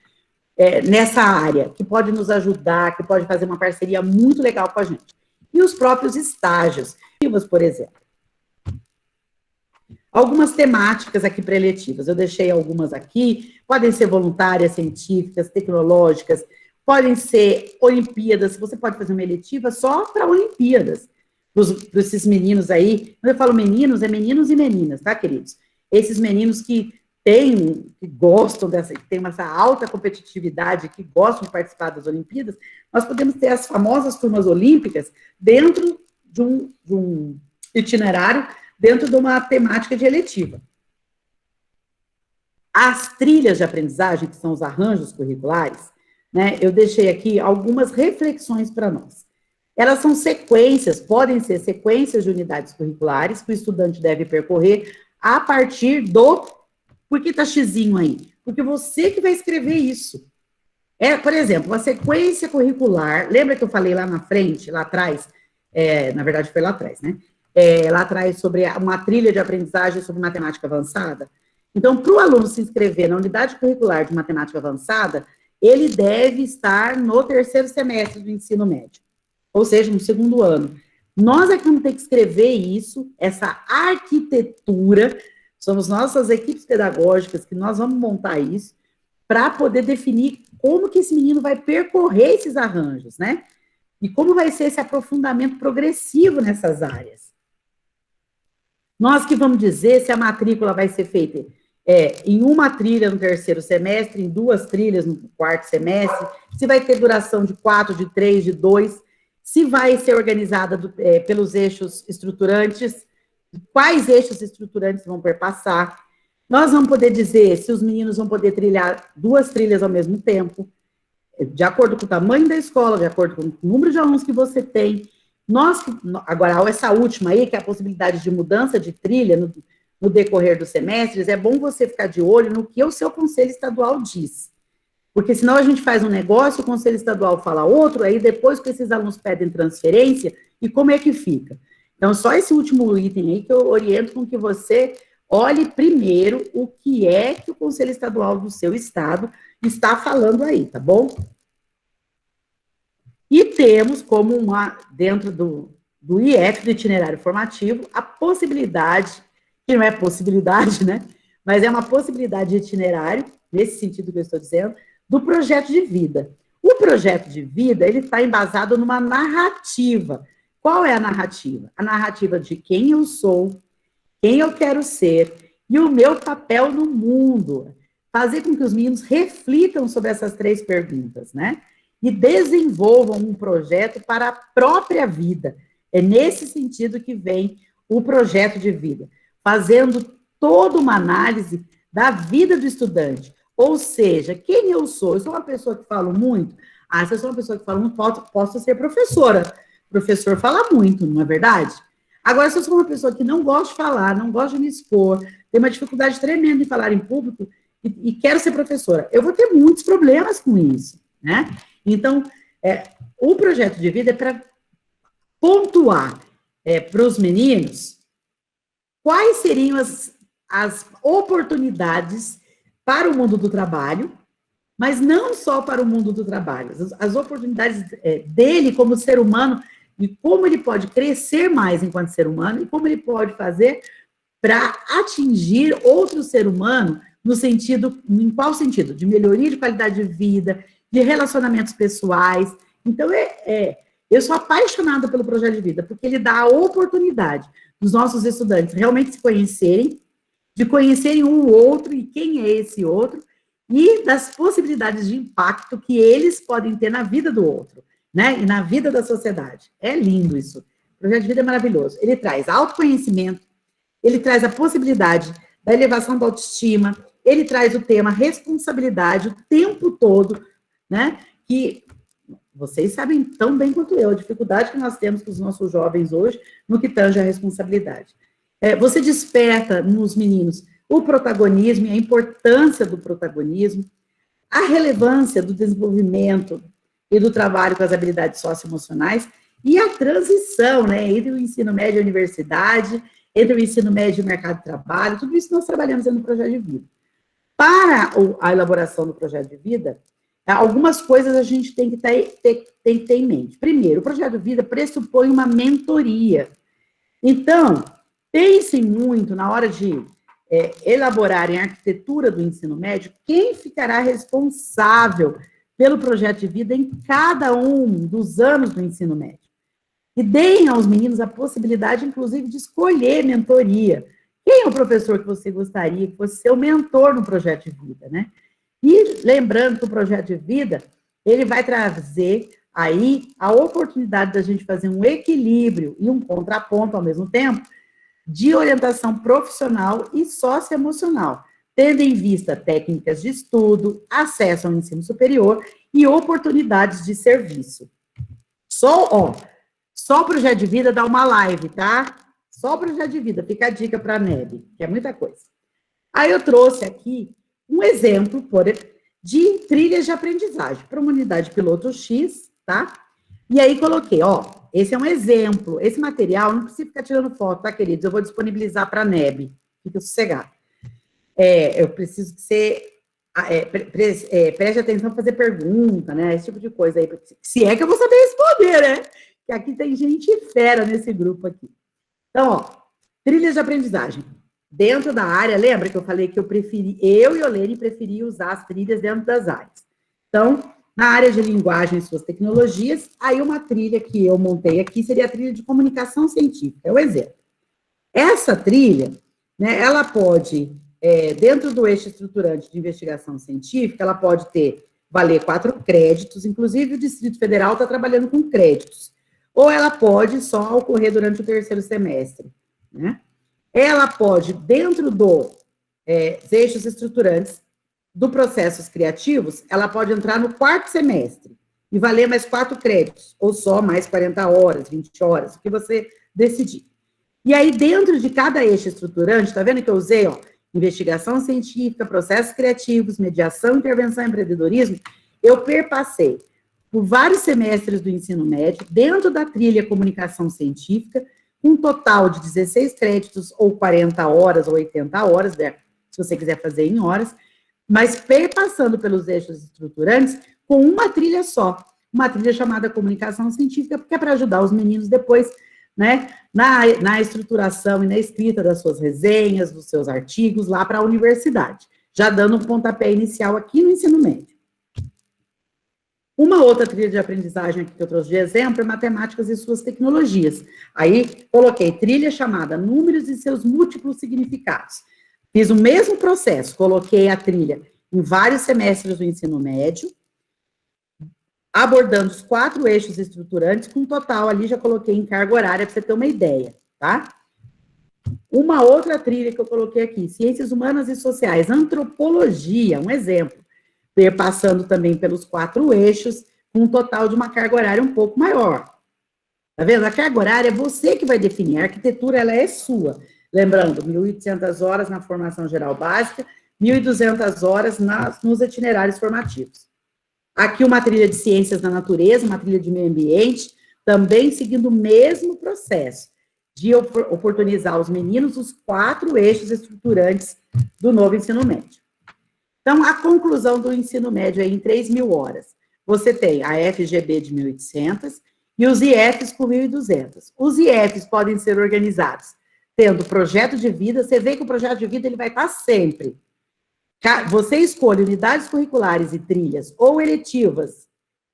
Nessa área, que pode nos ajudar, que pode fazer uma parceria muito legal com a gente. E os próprios estágios, por exemplo. Algumas temáticas aqui pré-eletivas, eu deixei algumas aqui, podem ser voluntárias, científicas, tecnológicas, podem ser Olimpíadas, você pode fazer uma eletiva só para Olimpíadas, para esses meninos aí, quando eu falo meninos, é meninos e meninas, tá, queridos? Esses meninos que gostam que tem essa alta competitividade, que gostam de participar das Olimpíadas, nós podemos ter as famosas turmas olímpicas dentro de um itinerário, dentro de uma temática de eletiva. As trilhas de aprendizagem, que são os arranjos curriculares, né, eu deixei aqui algumas reflexões para nós. Elas são sequências, podem ser sequências de unidades curriculares que o estudante deve percorrer a partir do... Por que tá xizinho aí? Porque você que vai escrever isso. Por exemplo, uma sequência curricular, lembra que eu falei lá na frente, lá atrás, na verdade foi lá atrás, né? Lá atrás sobre uma trilha de aprendizagem sobre matemática avançada. Então, para o aluno se inscrever na unidade curricular de matemática avançada, ele deve estar no 3º semestre do ensino médio, ou seja, no 2º ano. Nós é que vamos ter que escrever isso, essa arquitetura, somos nossas equipes pedagógicas que nós vamos montar isso, para poder definir como que esse menino vai percorrer esses arranjos, né? E como vai ser esse aprofundamento progressivo nessas áreas. Nós que vamos dizer se a matrícula vai ser feita em uma trilha no 3º semestre, em 2 trilhas no 4º semestre, se vai ter duração de 4, de 3, de 2, se vai ser organizada pelos eixos estruturantes, quais eixos estruturantes vão perpassar. Nós vamos poder dizer se os meninos vão poder trilhar 2 trilhas ao mesmo tempo, de acordo com o tamanho da escola, de acordo com o número de alunos que você tem. Agora, essa última aí, que é a possibilidade de mudança de trilha no decorrer dos semestres, é bom você ficar de olho no que o seu conselho estadual diz. Porque senão a gente faz um negócio, o conselho estadual fala outro, aí depois que esses alunos pedem transferência, e como é que fica? Então, só esse último item aí que eu oriento com que você olhe primeiro o que é que o conselho estadual do seu estado está falando aí, tá bom? E temos como dentro do IF, do itinerário formativo, a possibilidade, que não é possibilidade, né? Mas é uma possibilidade de itinerário, nesse sentido que eu estou dizendo, do projeto de vida. O projeto de vida, ele está embasado numa narrativa. Qual é a narrativa? A narrativa de quem eu sou, quem eu quero ser e o meu papel no mundo. Fazer com que os meninos reflitam sobre essas 3 perguntas, né? E desenvolvam um projeto para a própria vida. É nesse sentido que vem o projeto de vida, fazendo toda uma análise da vida do estudante. Ou seja, quem eu sou? Eu sou uma pessoa que falo muito? Se eu sou uma pessoa que fala muito, posso ser professora. O professor fala muito, não é verdade? Agora, se eu sou uma pessoa que não gosta de falar, não gosta de me expor, tem uma dificuldade tremenda em falar em público e quero ser professora, eu vou ter muitos problemas com isso, né? Então, o projeto de vida é para pontuar para os meninos quais seriam as oportunidades para o mundo do trabalho, mas não só para o mundo do trabalho, as oportunidades dele como ser humano e como ele pode crescer mais enquanto ser humano e como ele pode fazer para atingir outro ser humano em qual sentido? De melhoria de qualidade de vida, de relacionamentos pessoais. Então, eu sou apaixonada pelo projeto de vida, porque ele dá a oportunidade dos nossos estudantes realmente se conhecerem, de conhecerem um outro e quem é esse outro, e das possibilidades de impacto que eles podem ter na vida do outro, né? E na vida da sociedade. É lindo isso. O projeto de vida é maravilhoso. Ele traz autoconhecimento, ele traz a possibilidade da elevação da autoestima, ele traz o tema responsabilidade o tempo todo, né? Que vocês sabem tão bem quanto eu, a dificuldade que nós temos com os nossos jovens hoje no que tange a responsabilidade. Você desperta nos meninos o protagonismo e a importância do protagonismo, a relevância do desenvolvimento e do trabalho com as habilidades socioemocionais e a transição, né, entre o ensino médio e a universidade, entre o ensino médio e o mercado de trabalho, tudo isso nós trabalhamos no projeto de vida. Para a elaboração do projeto de vida, algumas coisas a gente tem que ter em mente. Primeiro, o projeto de vida pressupõe uma mentoria. Então, pensem muito na hora de elaborarem a arquitetura do ensino médio, quem ficará responsável pelo projeto de vida em cada um dos anos do ensino médio. E deem aos meninos a possibilidade, inclusive, de escolher mentoria. Quem é o professor que você gostaria que fosse seu mentor no projeto de vida, né? E lembrando que o projeto de vida, ele vai trazer aí a oportunidade da gente fazer um equilíbrio e um contraponto ao mesmo tempo de orientação profissional e socioemocional, tendo em vista técnicas de estudo, acesso ao ensino superior e oportunidades de serviço. Só o projeto de vida dá uma live, tá? Só o projeto de vida, fica a dica para a NEB, que é muita coisa. Aí eu trouxe aqui um exemplo de trilhas de aprendizagem para uma unidade piloto X, tá? E aí coloquei, ó, esse é um exemplo. Esse material, não precisa ficar tirando foto, tá, queridos? Eu vou disponibilizar para a NEB. Fica sossegado. Eu preciso que você preste atenção para fazer pergunta, né? Esse tipo de coisa aí. Se é que eu vou saber responder, né? Que aqui tem gente fera nesse grupo aqui. Então, ó, trilhas de aprendizagem. Dentro da área, lembra que eu falei que eu e Olene preferi usar as trilhas dentro das áreas. Então, na área de linguagem e suas tecnologias, aí uma trilha que eu montei aqui seria a trilha de comunicação científica, é o exemplo. Essa trilha, né, ela pode, dentro do eixo estruturante de investigação científica, ela pode valer 4 créditos, inclusive o Distrito Federal está trabalhando com créditos, ou ela pode só ocorrer durante o 3º semestre, né? Ela pode, dentro dos eixos estruturantes do processos criativos, ela pode entrar no 4º semestre e valer mais 4 créditos, ou só mais 40 horas, 20 horas, o que você decidir. E aí, dentro de cada eixo estruturante, tá vendo que eu usei, ó, investigação científica, processos criativos, mediação, intervenção e empreendedorismo, eu perpassei por vários semestres do ensino médio, dentro da trilha comunicação científica, um total de 16 créditos, ou 40 horas, ou 80 horas, né, se você quiser fazer em horas, mas perpassando pelos eixos estruturantes com uma trilha só, uma trilha chamada comunicação científica, porque é para ajudar os meninos depois, né, na estruturação e na escrita das suas resenhas, dos seus artigos, lá para a universidade, já dando um pontapé inicial aqui no ensino médio. Uma outra trilha de aprendizagem aqui que eu trouxe de exemplo é matemáticas e suas tecnologias. Aí, coloquei trilha chamada números e seus múltiplos significados. Fiz o mesmo processo, coloquei a trilha em vários semestres do ensino médio, abordando os 4 eixos estruturantes, com total ali já coloquei em carga horária, para você ter uma ideia, tá? Uma outra trilha que eu coloquei aqui, ciências humanas e sociais, antropologia, um exemplo, passando também pelos 4 eixos, com um total de uma carga horária um pouco maior. Tá vendo? A carga horária é você que vai definir, a arquitetura ela é sua. Lembrando, 1.800 horas na formação geral básica, 1.200 horas nos itinerários formativos. Aqui uma trilha de ciências da natureza, uma trilha de meio ambiente, também seguindo o mesmo processo, de oportunizar aos meninos os 4 eixos estruturantes do novo ensino médio. Então, a conclusão do ensino médio é em 3.000 horas. Você tem a FGB de 1.800 e os IFs com 1.200. Os IFs podem ser organizados tendo projeto de vida. Você vê que o projeto de vida ele vai estar sempre. Você escolhe unidades curriculares e trilhas ou eletivas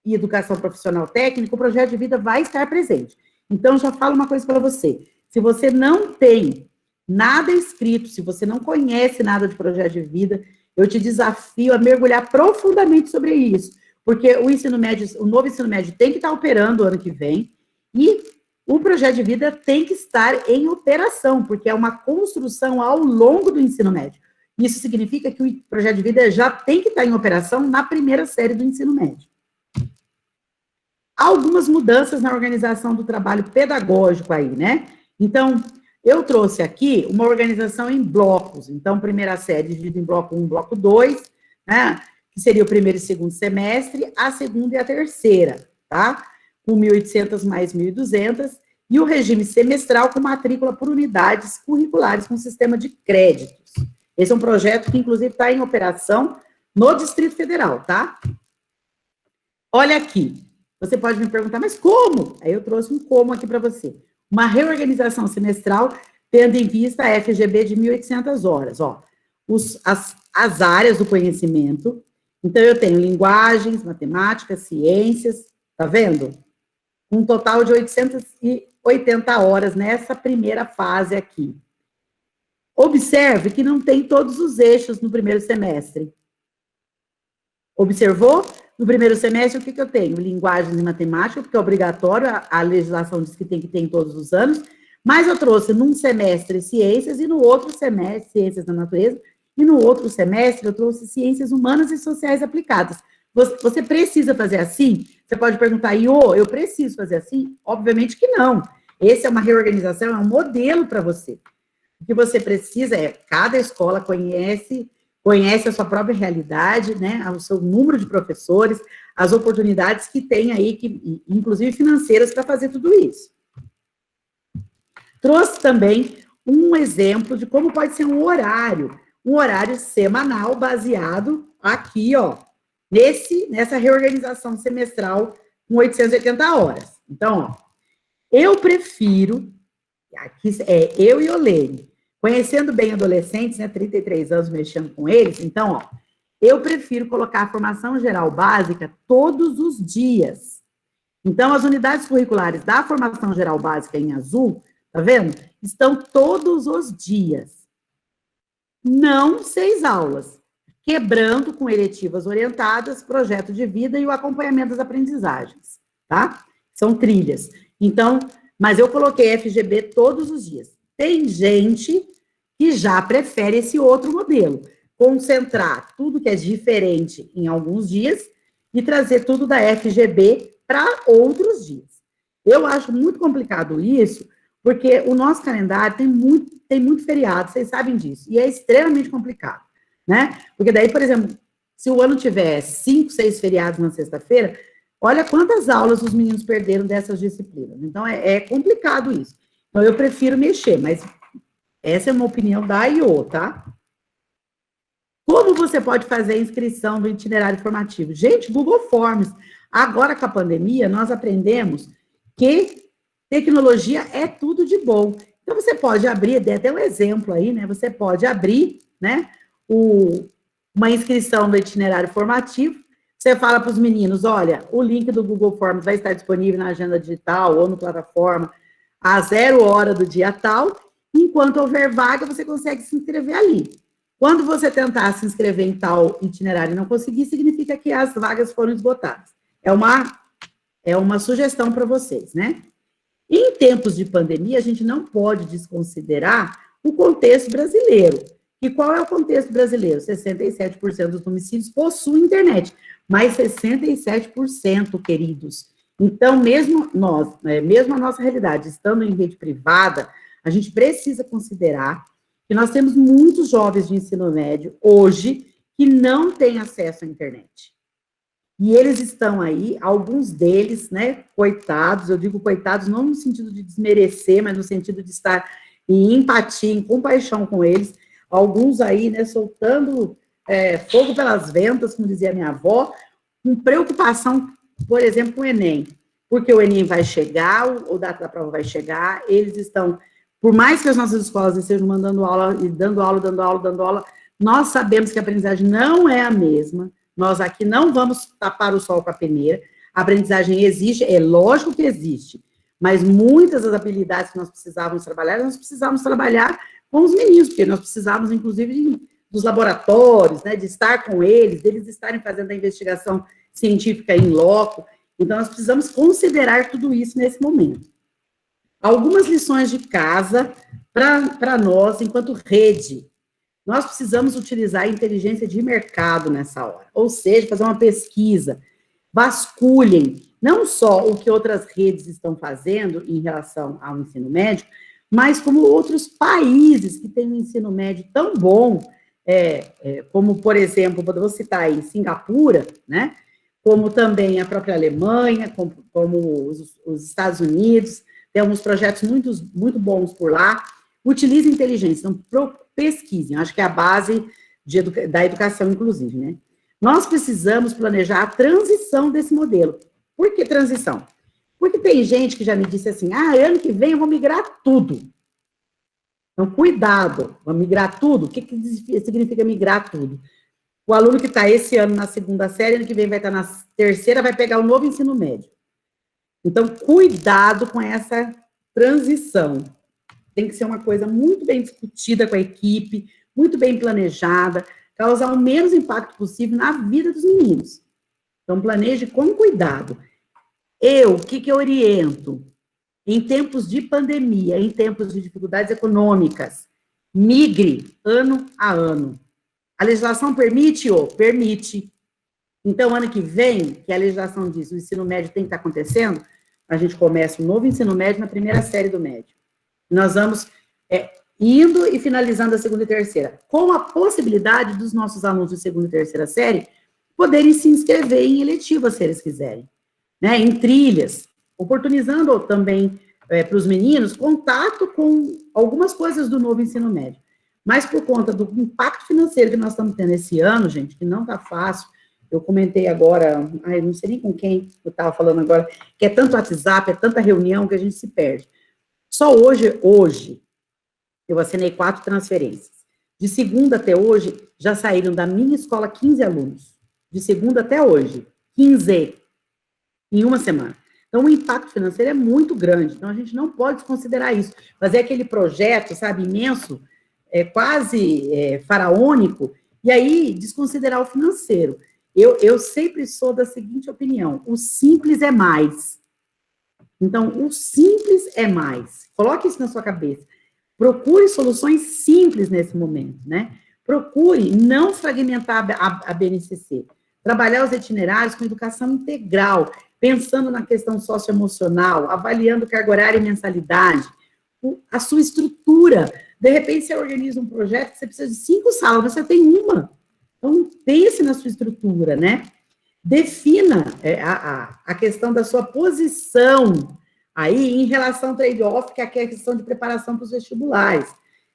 e educação profissional técnica, o projeto de vida vai estar presente. Então, já falo uma coisa para você. Se você não tem nada escrito, se você não conhece nada de projeto de vida, eu te desafio a mergulhar profundamente sobre isso, porque o ensino médio, o novo ensino médio tem que estar operando ano que vem, e o projeto de vida tem que estar em operação, porque é uma construção ao longo do ensino médio. Isso significa que o projeto de vida já tem que estar em operação na primeira série do ensino médio. Há algumas mudanças na organização do trabalho pedagógico aí, né? Então, eu trouxe aqui uma organização em blocos. Então, primeira série dividida em bloco 1, bloco 2, né? Que seria o 1º e 2º semestre, a 2ª e a 3ª, tá? Com 1.800 mais 1.200, e o regime semestral com matrícula por unidades curriculares com sistema de créditos. Esse é um projeto que, inclusive, está em operação no Distrito Federal, tá? Olha aqui. Você pode me perguntar, mas como? Aí eu trouxe um como aqui para você. Uma reorganização semestral, tendo em vista a FGB de 1.800 horas. Ó, as áreas do conhecimento. Então, eu tenho linguagens, matemática, ciências, tá vendo? Um total de 880 horas nessa primeira fase aqui. Observe que não tem todos os eixos no primeiro semestre. Observou? No primeiro semestre, o que eu tenho? Linguagens e matemática, porque é obrigatório, a legislação diz que tem que ter em todos os anos, mas eu trouxe num semestre ciências e no outro semestre ciências da natureza, e no outro semestre eu trouxe ciências humanas e sociais aplicadas. Você precisa fazer assim? Você pode perguntar, eu preciso fazer assim? Obviamente que não. Essa é uma reorganização, é um modelo para você. O que você precisa cada escola conhece a sua própria realidade, né, o seu número de professores, as oportunidades que tem aí, inclusive financeiras, para fazer tudo isso. Trouxe também um exemplo de como pode ser um horário semanal baseado aqui, ó, nessa reorganização semestral com 880 horas. Então, ó, eu prefiro, aqui eu e Olene, conhecendo bem adolescentes, né, 33 anos mexendo com eles, então, ó, eu prefiro colocar a formação geral básica todos os dias. Então, as unidades curriculares da formação geral básica em azul, tá vendo? Estão todos os dias. Não 6 aulas. Quebrando com eletivas orientadas, projeto de vida e o acompanhamento das aprendizagens, tá? São trilhas. Então, mas eu coloquei FGB todos os dias. Tem gente que já prefere esse outro modelo, concentrar tudo que é diferente em alguns dias e trazer tudo da FGB para outros dias. Eu acho muito complicado isso, porque o nosso calendário tem muito feriado, vocês sabem disso, e é extremamente complicado, né? Porque daí, por exemplo, se o ano tiver 5, 6 feriados na sexta-feira, olha quantas aulas os meninos perderam dessas disciplinas. Então, é complicado isso. Então, eu prefiro mexer, mas essa é uma opinião da IO, tá? Como você pode fazer a inscrição do itinerário formativo? Gente, Google Forms. Agora, com a pandemia, nós aprendemos que tecnologia é tudo de bom. Então, você pode abrir, dei até um exemplo aí, né? Você pode abrir, né, uma inscrição do itinerário formativo. Você fala para os meninos, olha, o link do Google Forms vai estar disponível na agenda digital ou no plataforma a 0 hora do dia tal. Enquanto houver vaga, você consegue se inscrever ali. Quando você tentar se inscrever em tal itinerário e não conseguir, significa que as vagas foram esgotadas. É uma sugestão para vocês, né? Em tempos de pandemia, a gente não pode desconsiderar o contexto brasileiro. E qual é o contexto brasileiro? 67% dos domicílios possuem internet, mas 67%, queridos. Então, mesmo a nossa realidade, estando em rede privada, a gente precisa considerar que nós temos muitos jovens de ensino médio hoje que não têm acesso à internet. E eles estão aí, alguns deles, né, coitados, eu digo coitados não no sentido de desmerecer, mas no sentido de estar em empatia, em compaixão com eles, alguns aí, né, soltando fogo pelas ventas, como dizia minha avó, com preocupação, por exemplo, com o Enem, porque o Enem vai chegar, o data da prova vai chegar, eles estão, por mais que as nossas escolas estejam mandando aula, e dando aula, nós sabemos que a aprendizagem não é a mesma. Nós aqui não vamos tapar o sol com a peneira, a aprendizagem existe, é lógico que existe, mas muitas das habilidades que nós precisávamos trabalhar com os meninos, porque nós precisávamos, inclusive, dos laboratórios, né, de estar com eles, deles estarem fazendo a investigação científica em loco, então nós precisamos considerar tudo isso nesse momento. Algumas lições de casa para nós, enquanto rede. Nós precisamos utilizar a inteligência de mercado nessa hora, ou seja, fazer uma pesquisa, vasculhem não só o que outras redes estão fazendo em relação ao ensino médio, mas como outros países que têm um ensino médio tão bom, como, por exemplo, vou citar aí Singapura, né, como também a própria Alemanha, como os Estados Unidos, tem alguns projetos muito bons por lá. Utilize inteligência, então pesquisem, acho que é a base da educação, inclusive, né? Nós precisamos planejar a transição desse modelo. Por que transição? Porque tem gente que já me disse assim, ano que vem eu vou migrar tudo. Então, cuidado, vou migrar tudo. O que significa migrar tudo? O aluno que está esse ano na 2ª série, ano que vem vai estar na 3ª, vai pegar o novo ensino médio. Então, cuidado com essa transição. Tem que ser uma coisa muito bem discutida com a equipe, muito bem planejada, causar o menos impacto possível na vida dos meninos. Então, planeje com cuidado. O que eu oriento? Em tempos de pandemia, em tempos de dificuldades econômicas, migre ano a ano. A legislação permite? Permite. Então, ano que vem, que a legislação diz, o ensino médio tem que estar acontecendo, a gente começa um novo ensino médio na primeira série do médio. Nós vamos indo e finalizando a segunda e terceira, com a possibilidade dos nossos alunos de segunda e terceira série poderem se inscrever em eletivas, se eles quiserem, né, em trilhas, oportunizando também para os meninos contato com algumas coisas do novo ensino médio. Mas por conta do impacto financeiro que nós estamos tendo esse ano, gente, que não está fácil, eu comentei agora, não sei nem com quem eu estava falando agora, que é tanto WhatsApp, é tanta reunião que a gente se perde. Só hoje, eu assinei 4 transferências. De segunda até hoje, já saíram da minha escola 15 alunos. De segunda até hoje, 15 em uma semana. Então, o impacto financeiro é muito grande. Então, a gente não pode desconsiderar isso. Fazer aquele projeto, sabe, imenso, quase faraônico, e aí desconsiderar o financeiro. Eu sempre sou da seguinte opinião: o simples é mais. Então, o simples é mais. Coloque isso na sua cabeça. Procure soluções simples nesse momento, né? Procure não fragmentar a BNCC. Trabalhar os itinerários com educação integral, pensando na questão socioemocional, avaliando carga horária e mensalidade, a sua estrutura. De repente, você organiza um projeto que você precisa de 5 salas, mas você tem uma. Então, pense na sua estrutura, né? Defina a questão da sua posição aí em relação ao trade-off, que é a questão de preparação para os vestibulares.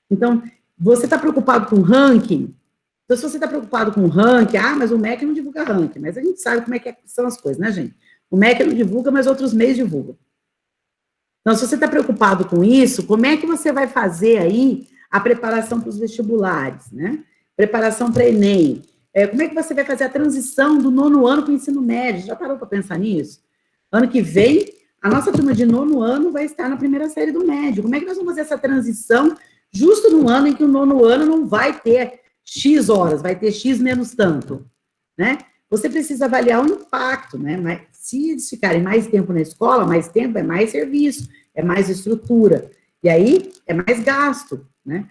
Então, você está preocupado com ranking? Então, se você está preocupado com ranking, mas o MEC não divulga ranking, mas a gente sabe como é que são as coisas, né, gente? O MEC não divulga, mas outros meios divulgam. Então, se você está preocupado com isso, como é que você vai fazer aí a preparação para os vestibulares, né? Preparação para Enem. Como é que você vai fazer a transição do 9º ano para o ensino médio? Já parou para pensar nisso? Ano que vem, a nossa turma de 9º ano vai estar na primeira série do médio. Como é que nós vamos fazer essa transição justo no ano em que o 9º ano não vai ter X horas, vai ter X menos tanto, né? Você precisa avaliar o impacto, né? Mas se eles ficarem mais tempo na escola, mais tempo é mais serviço, é mais estrutura, e aí é mais gasto, né?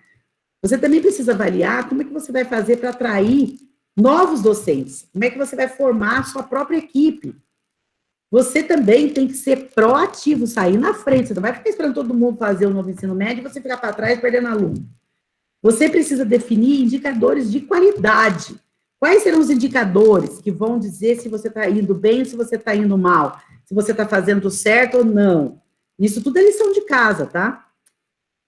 Você também precisa avaliar como é que você vai fazer para atrair novos docentes, como é que você vai formar a sua própria equipe. Você também tem que ser proativo, sair na frente, você não vai ficar esperando todo mundo fazer o novo ensino médio e você ficar para trás perdendo aluno. Você precisa definir indicadores de qualidade. Quais serão os indicadores que vão dizer se você está indo bem ou se você está indo mal? Se você está fazendo certo ou não? Isso tudo é lição de casa, tá?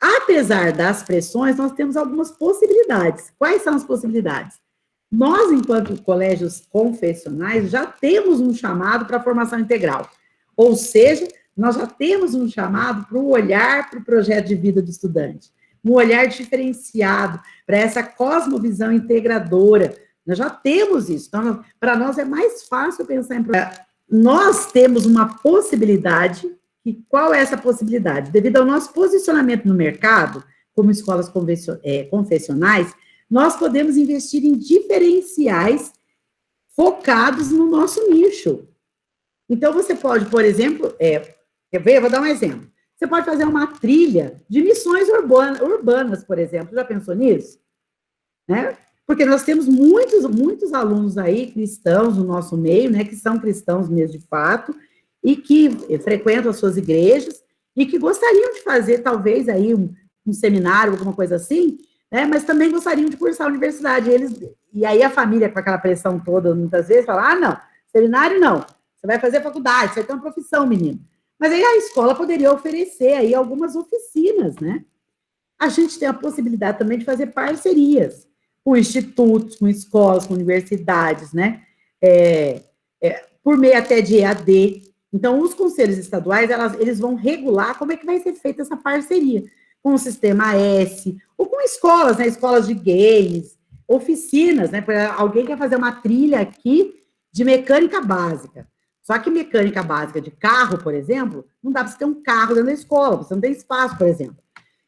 Apesar das pressões, nós temos algumas possibilidades. Quais são as possibilidades? Nós, enquanto colégios confessionais, já temos um chamado para a formação integral. Ou seja, nós já temos um chamado para o olhar para o projeto de vida do estudante. Um olhar diferenciado para essa cosmovisão integradora. Nós já temos isso. Então, para nós é mais fácil pensar em... Nós temos uma possibilidade, e qual é essa possibilidade? Devido ao nosso posicionamento no mercado, como escolas confessionais, nós podemos investir em diferenciais focados no nosso nicho. Então, você pode, por exemplo, eu vou dar um exemplo. Você pode fazer uma trilha de missões urbanas, por exemplo. Já pensou nisso? Né? Porque nós temos muitos alunos aí, cristãos no nosso meio, né, que são cristãos mesmo de fato, e que frequentam as suas igrejas, e que gostariam de fazer, talvez, aí um seminário, alguma coisa assim, né, mas também gostariam de cursar a universidade. E aí a família, com aquela pressão toda, muitas vezes, fala, não, seminário não, você vai fazer faculdade, você vai ter uma profissão, menino. Mas aí a escola poderia oferecer aí algumas oficinas, né? A gente tem a possibilidade também de fazer parcerias com institutos, com escolas, com universidades, né? Por meio até de EAD. Então, os conselhos estaduais, eles vão regular como é que vai ser feita essa parceria com o Sistema S, ou com escolas, né? Escolas de games, oficinas, né? Alguém quer fazer uma trilha aqui de mecânica básica. Só que mecânica básica de carro, por exemplo, não dá para você ter um carro dentro da escola, você não tem espaço, por exemplo.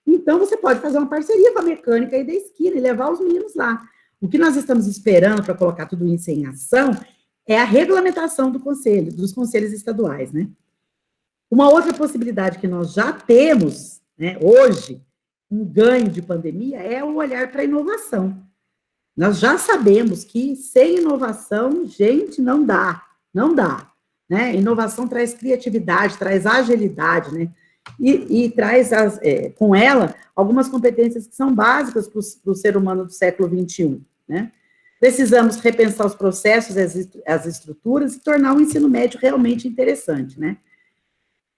Então, você pode fazer uma parceria com a mecânica aí da esquina e levar os meninos lá. O que nós estamos esperando para colocar tudo isso em ação é a regulamentação dos conselhos estaduais, né? Uma outra possibilidade que nós já temos, né, hoje, um ganho de pandemia, é o olhar para a inovação. Nós já sabemos que sem inovação, gente, não dá, né? Inovação traz criatividade, traz agilidade, né? E traz, com ela, algumas competências que são básicas para o ser humano do século XXI, né? Precisamos repensar os processos, as estruturas e tornar o ensino médio realmente interessante, né?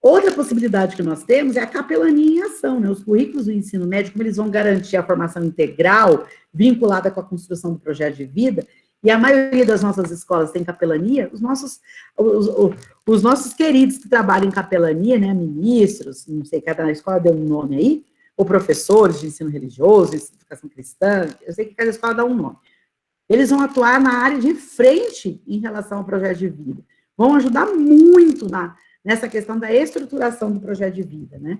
Outra possibilidade que nós temos é a capelania em ação, né? Os currículos do ensino médio, como eles vão garantir a formação integral, vinculada com a construção do projeto de vida, e a maioria das nossas escolas tem capelania, os nossos queridos que trabalham em capelania, né, ministros, não sei, cada escola deu um nome aí, ou professores de ensino religioso, de educação cristã, eu sei que cada escola dá um nome. Eles vão atuar na área de frente em relação ao projeto de vida. Vão ajudar muito nessa questão da estruturação do projeto de vida, né?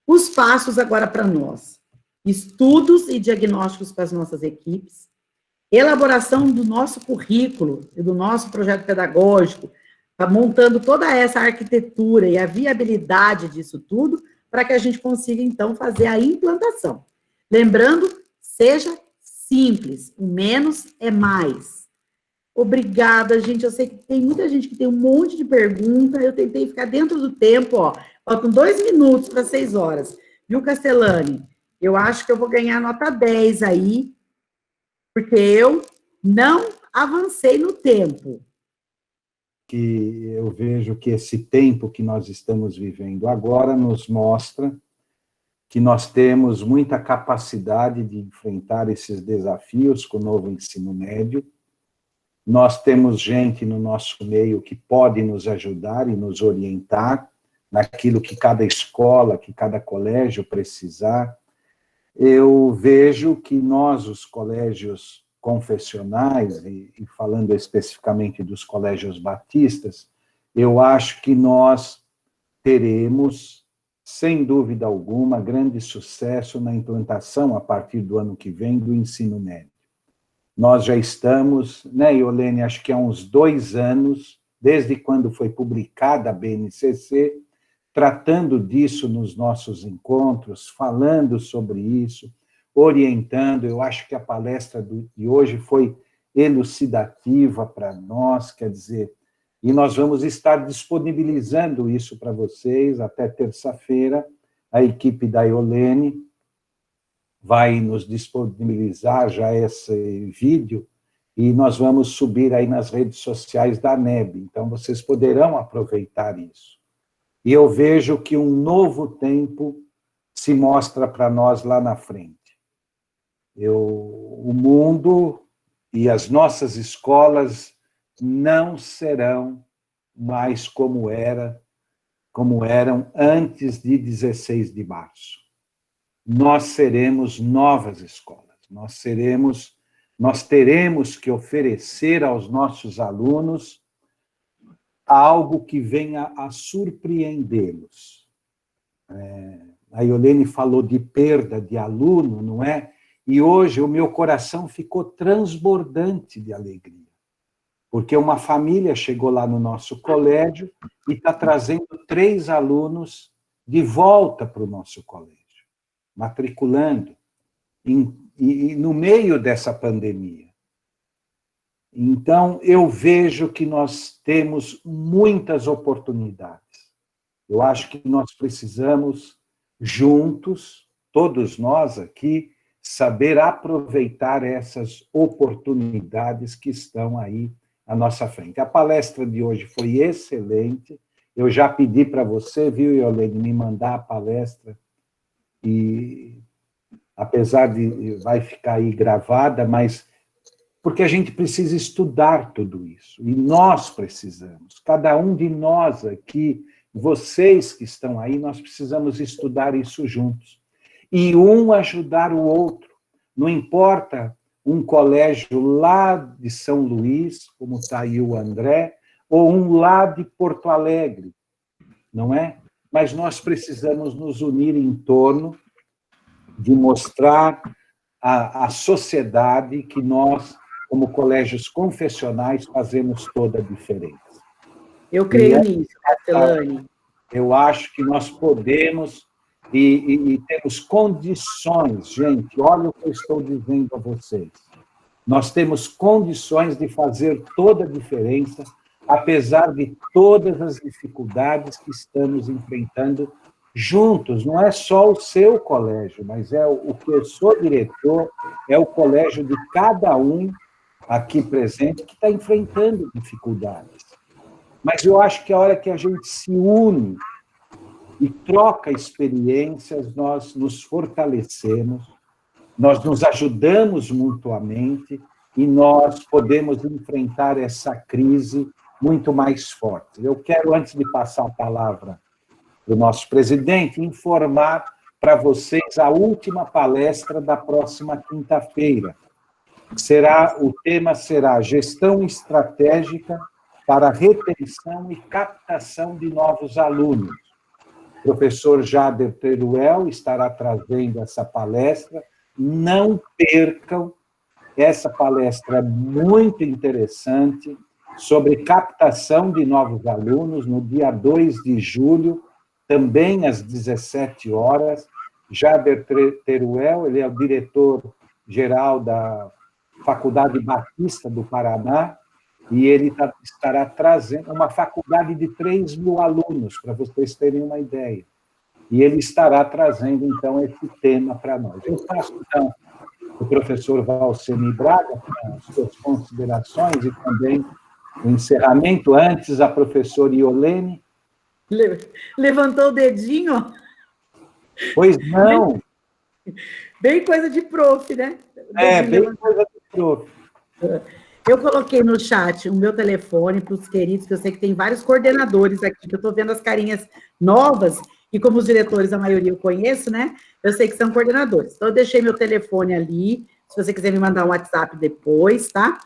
Os passos agora para nós. Estudos e diagnósticos com as nossas equipes, elaboração do nosso currículo e do nosso projeto pedagógico, montando toda essa arquitetura e a viabilidade disso tudo, para que a gente consiga, então, fazer a implantação. Lembrando, seja simples, o menos é mais. Obrigada, gente, eu sei que tem muita gente que tem um monte de pergunta, eu tentei ficar dentro do tempo, ó, faltam 2 minutos para 6 horas, viu, Castellani? Eu acho que eu vou ganhar nota 10 aí, porque eu não avancei no tempo. Que eu vejo que esse tempo que nós estamos vivendo agora nos mostra que nós temos muita capacidade de enfrentar esses desafios com o novo ensino médio. Nós temos gente no nosso meio que pode nos ajudar e nos orientar naquilo que cada escola, que cada colégio precisar. Eu vejo que nós, os colégios confessionais, e falando especificamente dos colégios batistas, eu acho que nós teremos, sem dúvida alguma, grande sucesso na implantação, a partir do ano que vem, do ensino médio. Nós já estamos, né, Iolene, acho que há uns 2 anos, desde quando foi publicada a BNCC, tratando disso nos nossos encontros, falando sobre isso, orientando. Eu acho que a palestra de hoje foi elucidativa para nós, quer dizer, e nós vamos estar disponibilizando isso para vocês até terça-feira. A equipe da Iolene vai nos disponibilizar já esse vídeo e nós vamos subir aí nas redes sociais da ANEB, então vocês poderão aproveitar isso. E eu vejo que um novo tempo se mostra para nós lá na frente. O mundo e as nossas escolas não serão mais como eram antes de 16 de março. Nós seremos novas escolas, nós teremos que oferecer aos nossos alunos algo que venha a surpreendê-los. A Iolene falou de perda de aluno, não é? E hoje o meu coração ficou transbordante de alegria, porque uma família chegou lá no nosso colégio e está trazendo 3 alunos de volta para o nosso colégio, matriculando, e no meio dessa pandemia. Então, eu vejo que nós temos muitas oportunidades. Eu acho que nós precisamos, juntos, todos nós aqui, saber aproveitar essas oportunidades que estão aí à nossa frente. A palestra de hoje foi excelente. Eu já pedi para você, viu, Iolene, me mandar a palestra, e apesar de vai ficar aí gravada, mas porque a gente precisa estudar tudo isso, e nós precisamos, cada um de nós aqui, vocês que estão aí, nós precisamos estudar isso juntos, e um ajudar o outro. Não importa um colégio lá de São Luís, como está aí o André, ou um lá de Porto Alegre, não é? Mas nós precisamos nos unir em torno de mostrar à sociedade que nós, como colégios confessionais, fazemos toda a diferença. Eu creio nisso, Castellani. Eu acho que nós podemos e temos condições, gente, olha o que eu estou dizendo a vocês. Nós temos condições de fazer toda a diferença, apesar de todas as dificuldades que estamos enfrentando juntos. Não é só o seu colégio, mas é o que eu sou diretor, é o colégio de cada um aqui presente que está enfrentando dificuldades. Mas eu acho que a hora que a gente se une e troca experiências, nós nos fortalecemos, nós nos ajudamos mutuamente e nós podemos enfrentar essa crise muito mais forte. Eu quero, antes de passar a palavra para o nosso presidente, informar para vocês a última palestra da próxima quinta-feira. O tema será Gestão Estratégica para a Retenção e Captação de Novos Alunos. O professor Jader Teruel estará trazendo essa palestra. Não percam, essa palestra é muito interessante, sobre captação de novos alunos, no dia 2 de julho, também às 17 horas. Jader Teruel, ele é o diretor-geral da Faculdade Batista do Paraná, e ele estará trazendo uma faculdade de 3.000 alunos, para vocês terem uma ideia. E ele estará trazendo, então, esse tema para nós. Eu passo, então, o professor Valceni Braga, com as suas considerações e também o encerramento. Antes, a professora Iolene. Levantou o dedinho? Pois não. Bem coisa de prof, né? Bem coisa de prof. Eu coloquei no chat o meu telefone para os queridos, que eu sei que tem vários coordenadores aqui, que eu estou vendo as carinhas novas, e como os diretores, a maioria eu conheço, né? Eu sei que são coordenadores. Então, eu deixei meu telefone ali, se você quiser me mandar um WhatsApp depois, tá?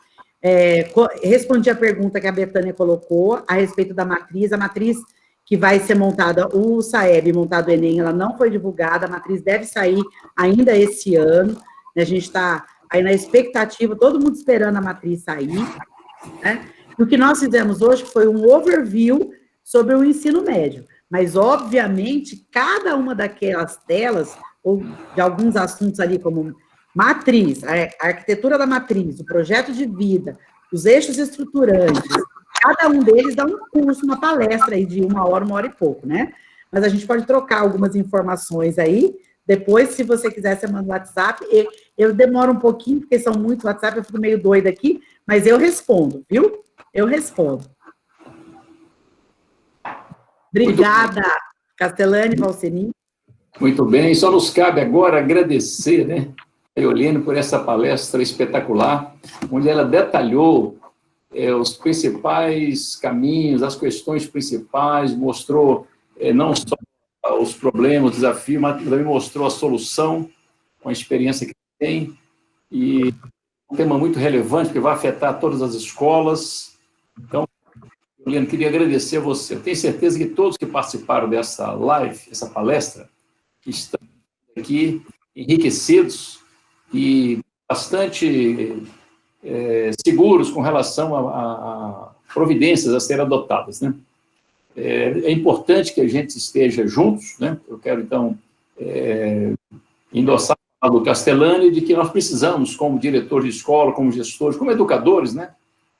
Respondi a pergunta que a Betânia colocou a respeito da matriz. A matriz que vai ser montada, o SAEB montado o Enem, ela não foi divulgada, a matriz deve sair ainda esse ano, né? A gente está aí na expectativa, todo mundo esperando a matriz sair, né? O que nós fizemos hoje foi um overview sobre o ensino médio, mas, obviamente, cada uma daquelas telas, ou de alguns assuntos ali, como matriz, a arquitetura da matriz, o projeto de vida, os eixos estruturantes, cada um deles dá um curso, uma palestra aí de 1 hora e pouco, né? Mas a gente pode trocar algumas informações aí. Depois, se você quiser, você manda o WhatsApp. Eu demoro um pouquinho, porque são muitos WhatsApp, eu fico meio doida aqui, mas eu respondo, viu? Eu respondo. Obrigada, Castellani, Valceni. Muito bem, só nos cabe agora agradecer, né, a Iolene por essa palestra espetacular, onde ela detalhou os principais caminhos, as questões principais, mostrou não só os problemas, os desafios, mas também mostrou a solução com a experiência que tem, e um tema muito relevante, que vai afetar todas as escolas. Então, Iolene, queria agradecer a você. Eu tenho certeza que todos que participaram dessa live, essa palestra, estão aqui enriquecidos e bastante seguros com relação a providências a serem adotadas, né? É importante que a gente esteja juntos, né? Eu quero, então, endossar a do Castellani de que nós precisamos, como diretor de escola, como gestores, como educadores, né?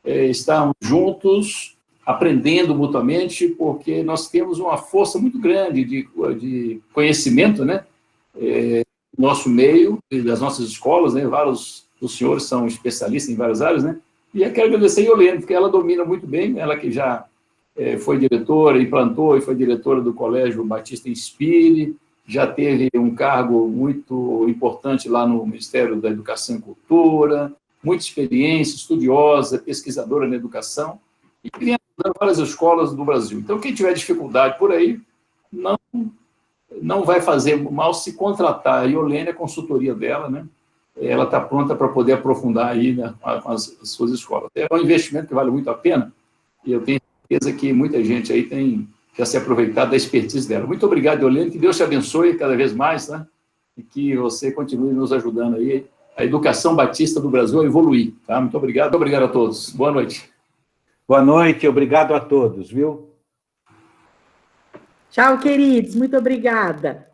Estarmos juntos, aprendendo mutuamente, porque nós temos uma força muito grande de conhecimento, né? No nosso meio e das nossas escolas, né? Vários dos senhores são especialistas em várias áreas, né? E eu quero agradecer a Iolene, porque ela domina muito bem, ela que já foi diretora, implantou e foi diretora do Colégio Batista Inspire, já teve um cargo muito importante lá no Ministério da Educação e Cultura, muita experiência, estudiosa, pesquisadora na educação, e vem ajudando várias escolas do Brasil. Então, quem tiver dificuldade por aí, não vai fazer mal se contratar a Iolene, a consultoria dela, né? Ela está pronta para poder aprofundar aí, né, as suas escolas. É um investimento que vale muito a pena, e eu tenho certeza que muita gente aí tem já se aproveitado da expertise dela. Muito obrigado, Iolene, que Deus te abençoe cada vez mais, né? E que você continue nos ajudando aí, a educação batista do Brasil a evoluir, tá? Muito obrigado a todos. Boa noite. Boa noite, obrigado a todos, viu? Tchau, queridos, muito obrigada.